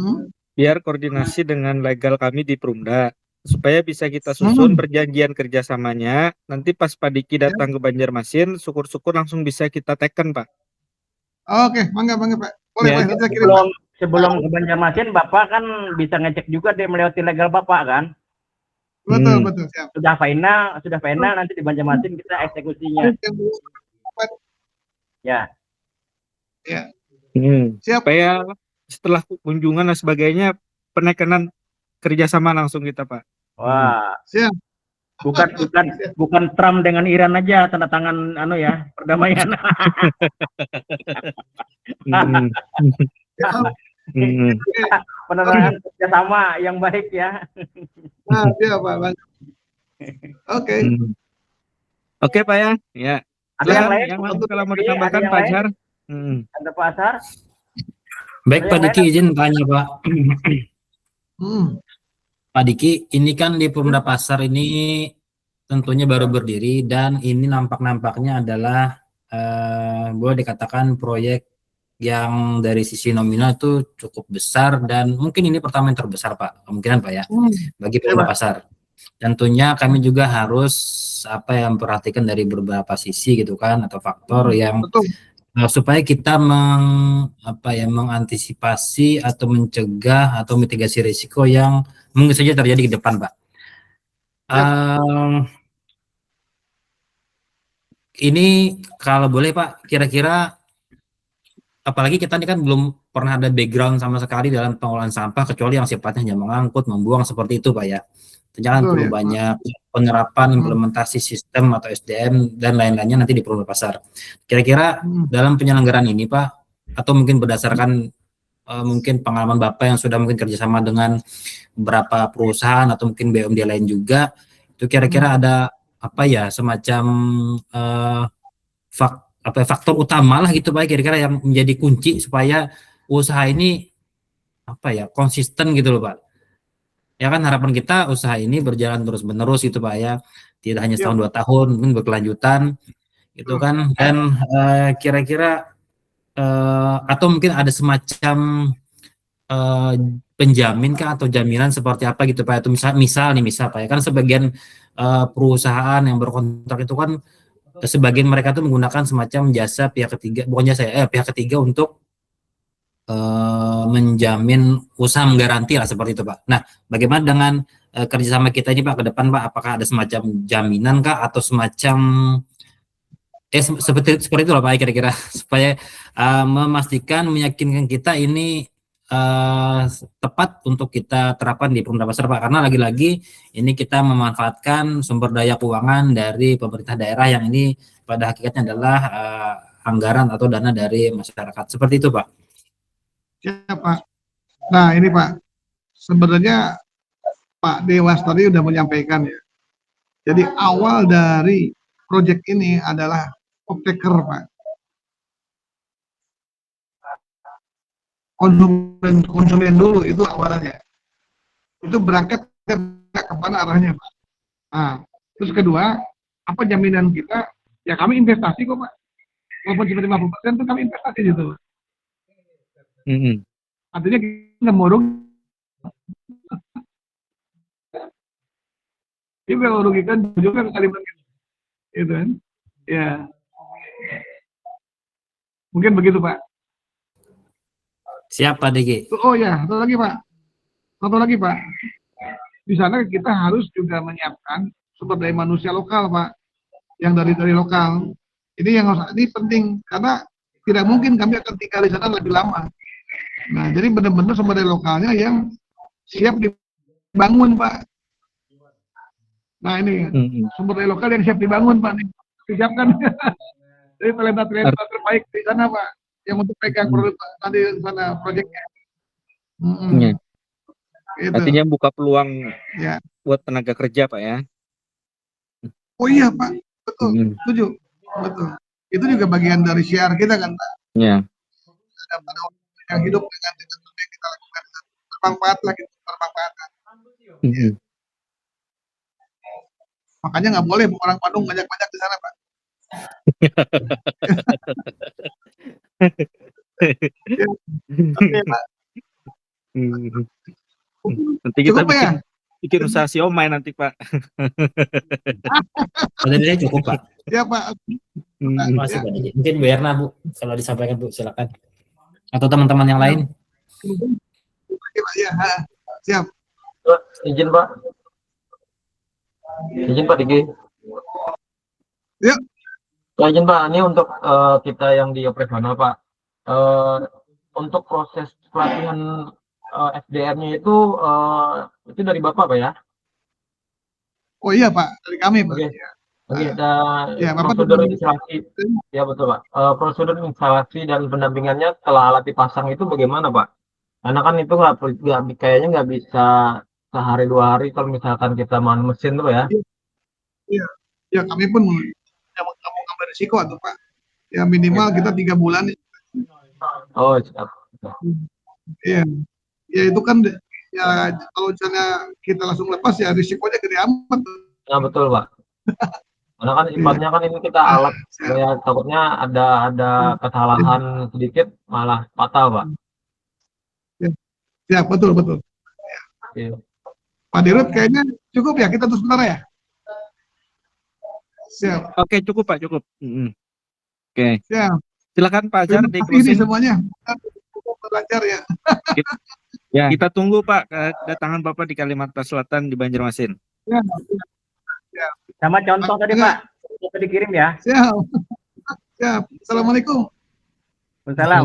biar koordinasi dengan legal kami di Porumda, supaya bisa kita susun perjanjian kerjasamanya. Nanti pas Pak Diki datang ke Banjarmasin, syukur-syukur langsung bisa kita teken Pak. Oke, mangga Pak. Boleh Ya, kita kirim Pak. Sebelum ke Banjarmasin, Bapak kan bisa ngecek juga dia melewati legal Bapak kan? Betul, siap. Sudah final, nanti di Banjarmasin kita eksekusinya. Ya. Siap. Supaya setelah kunjungan dan sebagainya penekanan kerjasama langsung kita, Pak. Wah, Siap. bukan Trump dengan Iran aja tanda tangan ya perdamaian. Hmm. Hmm. Penerangan kerjasama yang baik ya. Nah, siap Pak. Oke. Oke Pak ya. Ya. Ada yang lain? Yang lain kalau mau ditambahkan Ada yang Pak lain? Azhar. Ada Pak Azhar? Baik Ada Pak yang Diki, lain? izin tanya Pak. Pak Diki, ini kan di Perumda Pasar ini tentunya baru berdiri dan ini nampaknya adalah boleh dikatakan proyek yang dari sisi nominal itu cukup besar dan mungkin ini pertama yang terbesar Pak, kemungkinan Pak ya, bagi Perumda Pasar. Tentunya kami juga harus memperhatikan dari beberapa sisi gitu kan, atau faktor yang supaya kita mengantisipasi atau mencegah atau mitigasi risiko yang mungkin saja terjadi ke depan Pak. Ini kalau boleh Pak, kira-kira apalagi kita ini kan belum pernah ada background sama sekali dalam pengolahan sampah kecuali yang sifatnya hanya mengangkut, membuang seperti itu Pak ya. Jangan perlu banyak penerapan implementasi sistem atau SDM dan lain-lainnya nanti di Perumda Pasar. Kira-kira dalam penyelenggaraan ini Pak, atau mungkin berdasarkan mungkin pengalaman Bapak yang sudah mungkin kerjasama dengan beberapa perusahaan atau mungkin BUMD lain juga, itu kira-kira ada semacam faktor utama lah gitu Pak, kira-kira yang menjadi kunci supaya usaha ini konsisten gitu loh Pak. Ya kan harapan kita usaha ini berjalan terus-menerus gitu Pak ya, tidak hanya setahun 2 tahun, mungkin berkelanjutan gitu kan. Dan kira-kira atau mungkin ada semacam penjamin kah atau jaminan seperti apa gitu Pak, itu misal Pak ya, kan sebagian perusahaan yang berkontrak itu kan sebagian mereka tuh menggunakan semacam jasa pihak ketiga, bukan jasa pihak ketiga untuk menjamin usaha, menggaranti lah seperti itu Pak. Nah, bagaimana dengan kerjasama kita ini Pak ke depan Pak? Apakah ada semacam jaminan kah atau semacam seperti itu lah Pak kira-kira supaya memastikan, meyakinkan kita ini tepat untuk kita terapkan di Perumda Pasar Pak, karena lagi-lagi ini kita memanfaatkan sumber daya keuangan dari pemerintah daerah yang ini pada hakikatnya adalah anggaran atau dana dari masyarakat, seperti itu Pak. Ya Pak. Nah ini Pak, sebenarnya Pak Dewas tadi sudah menyampaikan ya. Jadi awal dari proyek ini adalah off-taker Pak. Konsumen dulu itu awalnya. Itu berangkat kemana arahnya Pak. Nah, terus kedua, apa jaminan kita? Ya kami investasi kok Pak. Walaupun cuma 50% itu kami investasi gitu. Artinya kita nggak mau rugi. Dia nggak merugikan juga Kalimantan, gitu kan? Ya, mungkin begitu Pak. Siapa DG? Oh ya, satu lagi Pak. Di sana kita harus juga menyiapkan sumber daya manusia lokal Pak, yang dari lokal. Ini penting karena tidak mungkin kami akan tinggal di sana lebih lama. Nah, jadi benar-benar sumber daya lokalnya yang siap dibangun Pak. Nah ini sumber daya lokal yang siap dibangun Pak, nih disiapkan. Jadi talenta terbaik di sana Pak, yang untuk pegang produk nanti di sana proyeknya. Gitu. Artinya buka peluang buat tenaga kerja Pak ya. Oh iya Pak, betul, setuju, betul. Itu juga bagian dari syiar kita kan Pak. Iya. Ada orang yang hidup dengan yang kita lakukan, bermanfaat lah gitu, bermanfaatan. Makanya nggak boleh orang Bandung banyak-banyak di sana Pak. Oke Pak. Nanti kita bikin usaha siomay nanti Pak. Sebenarnya cukup Pak. Ya Pak. Masih Pak. Mungkin Bu Erna Bu, kalau disampaikan Bu silakan. Atau teman-teman yang lain. Ya, siap. Izin Pak. Izin Pak Diki. Yuk. Ya, izin Pak, ini untuk kita yang di operasional Pak. Untuk proses pelatihan SDM-nya itu dari Bapak Pak ya? Oh iya Pak, dari kami Pak. Oke, Ya, oke. Ah, Dan ya Bapak prosedur tinggal instalasi, ya betul Pak. Prosedur instalasi dan pendampingannya setelah alat dipasang itu bagaimana Pak? Karena kan itu kayaknya nggak bisa sehari 2 hari kalau misalkan kita main mesin tuh ya. Iya, ya kami pun yang kamu ngambil risiko atau Pak. Ya minimal kita 3 bulan. Oh, siap. Iya, ya itu kan ya kalau misalnya kita langsung lepas ya risikonya gede amat. Ya betul Pak. Karena kan Iya, sifatnya kan ini kita alat, siap. ya takutnya ada kesalahan sedikit malah fatal Pak. Ya, siap, betul betul. Iya. Pak Dirut kayaknya cukup ya kita terus sebentar ya. Siap, Oke, cukup Pak, cukup. Oke, siap. silakan Pak Jar Terima di kasih ini closing. semuanya. Cukup lancar ya. Ya, kita tunggu Pak kedatangan Bapak di Kalimantan Selatan di Banjarmasin. Ya, Sama contoh tadi Pak, bisa dikirim ya. siap. Siap. Assalamualaikum. Waalaikumsalam.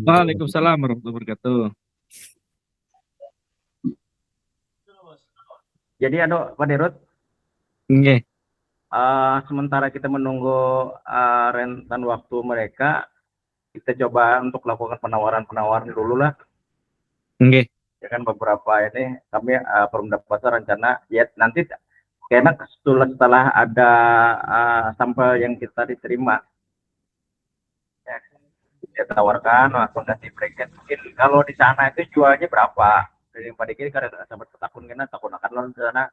Waalaikumsalam warahmatullahi wabarakatuh. Jadi Pak Dirut, Oke, sementara kita menunggu rentan waktu mereka, kita coba untuk lakukan penawaran dulu lah. oke. Ya kan beberapa ini kami Perumda Pasar rencana ya nanti karena setelah ada sampel yang kita diterima ya, kita tawarkan langsung kasih bracket mungkin kalau di sana itu jualnya berapa dari Pak Diki karena sampai takun kena takun akan lo di sana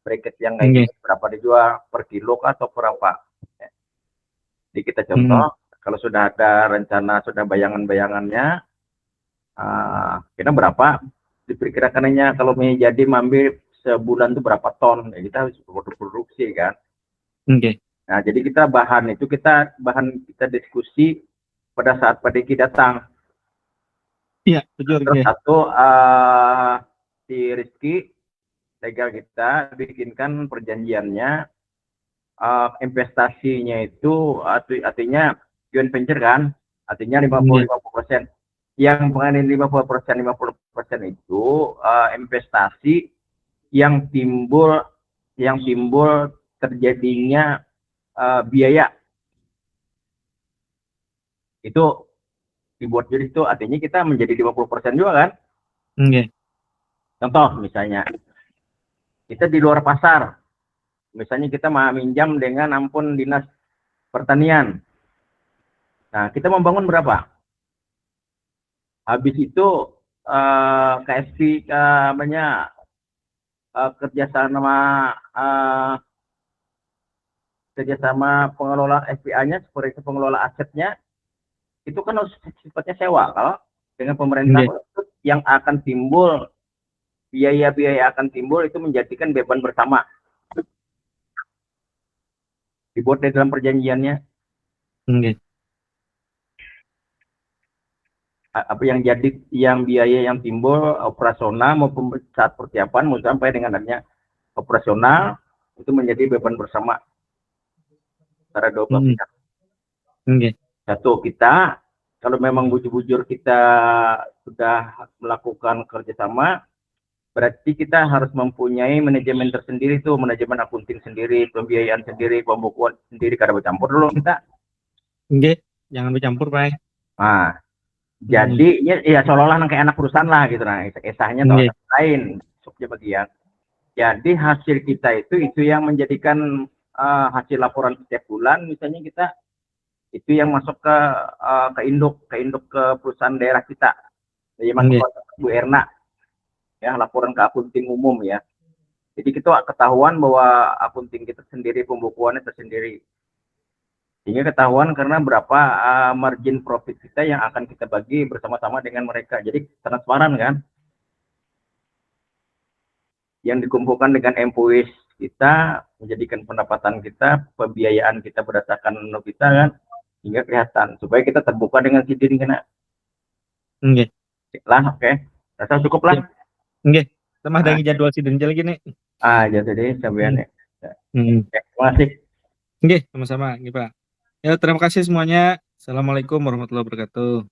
bracket yang kayak gitu, berapa dijual per kilo atau berapa ya. Jadi kita contoh kalau sudah ada rencana sudah bayangannya kita berapa diperkirakannya kalau menjadi mambil sebulan itu berapa ton ya, kita harus produksi kan. Oke. Nah jadi kita kita diskusi pada saat Pak Diki datang. Iya, betul. Terus satu si Rizky legal kita bikinkan perjanjiannya investasinya itu artinya joint venture kan, artinya 50% yang mengenai 50% itu investasi yang timbul terjadinya biaya itu dibuat jadi itu artinya kita menjadi 50% juga kan. Contoh misalnya kita di luar pasar, misalnya kita mau minjam dengan ampun dinas pertanian, nah kita membangun berapa? Habis itu KSP kerjasama pengelola SPA-nya seperti pengelola asetnya itu kan harus sifatnya sewa kalau dengan pemerintah yang akan timbul biaya-biaya akan timbul itu menjadikan beban bersama dibuat di dalam perjanjiannya. Apa yang biaya yang timbul operasional maupun saat persiapan mau sampai dengan adanya operasional itu menjadi beban bersama antara dua belah pihak. Satu, kita kalau memang bujur-bujur kita sudah melakukan kerjasama, berarti kita harus mempunyai manajemen tersendiri tuh, manajemen akunting sendiri, pembiayaan sendiri, pembukuan sendiri, karena bercampur dulu kita. Jangan bercampur Pak. Nah, jadi ya seolah-olah kayak anak perusahaan lah gitu, nah esahnya atau lain subnya bagian. Jadi hasil kita itu yang menjadikan hasil laporan setiap bulan, misalnya kita itu yang masuk ke induk ke perusahaan daerah kita. Jadi masuk ke Bu Erna, ya laporan ke akunting umum ya. Jadi kita ketahuan bahwa akunting kita sendiri, pembukuannya tersendiri. Sehingga ketahuan karena berapa margin profit kita yang akan kita bagi bersama-sama dengan mereka. Jadi transparan kan. Yang dikumpulkan dengan employees kita, menjadikan pendapatan kita, pembiayaan kita berdasarkan kita kan, hingga kelihatan. Supaya kita terbuka dengan si diri kena. Oke. Rasa cukup lah. Sama ada jadwal sidang lagi nih. Jadi sampean ya. Terima kasih. Sama-sama, Pak. Ya, terima kasih semuanya. Assalamualaikum warahmatullahi wabarakatuh.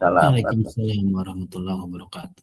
Salam. Waalaikumsalam warahmatullahi wabarakatuh.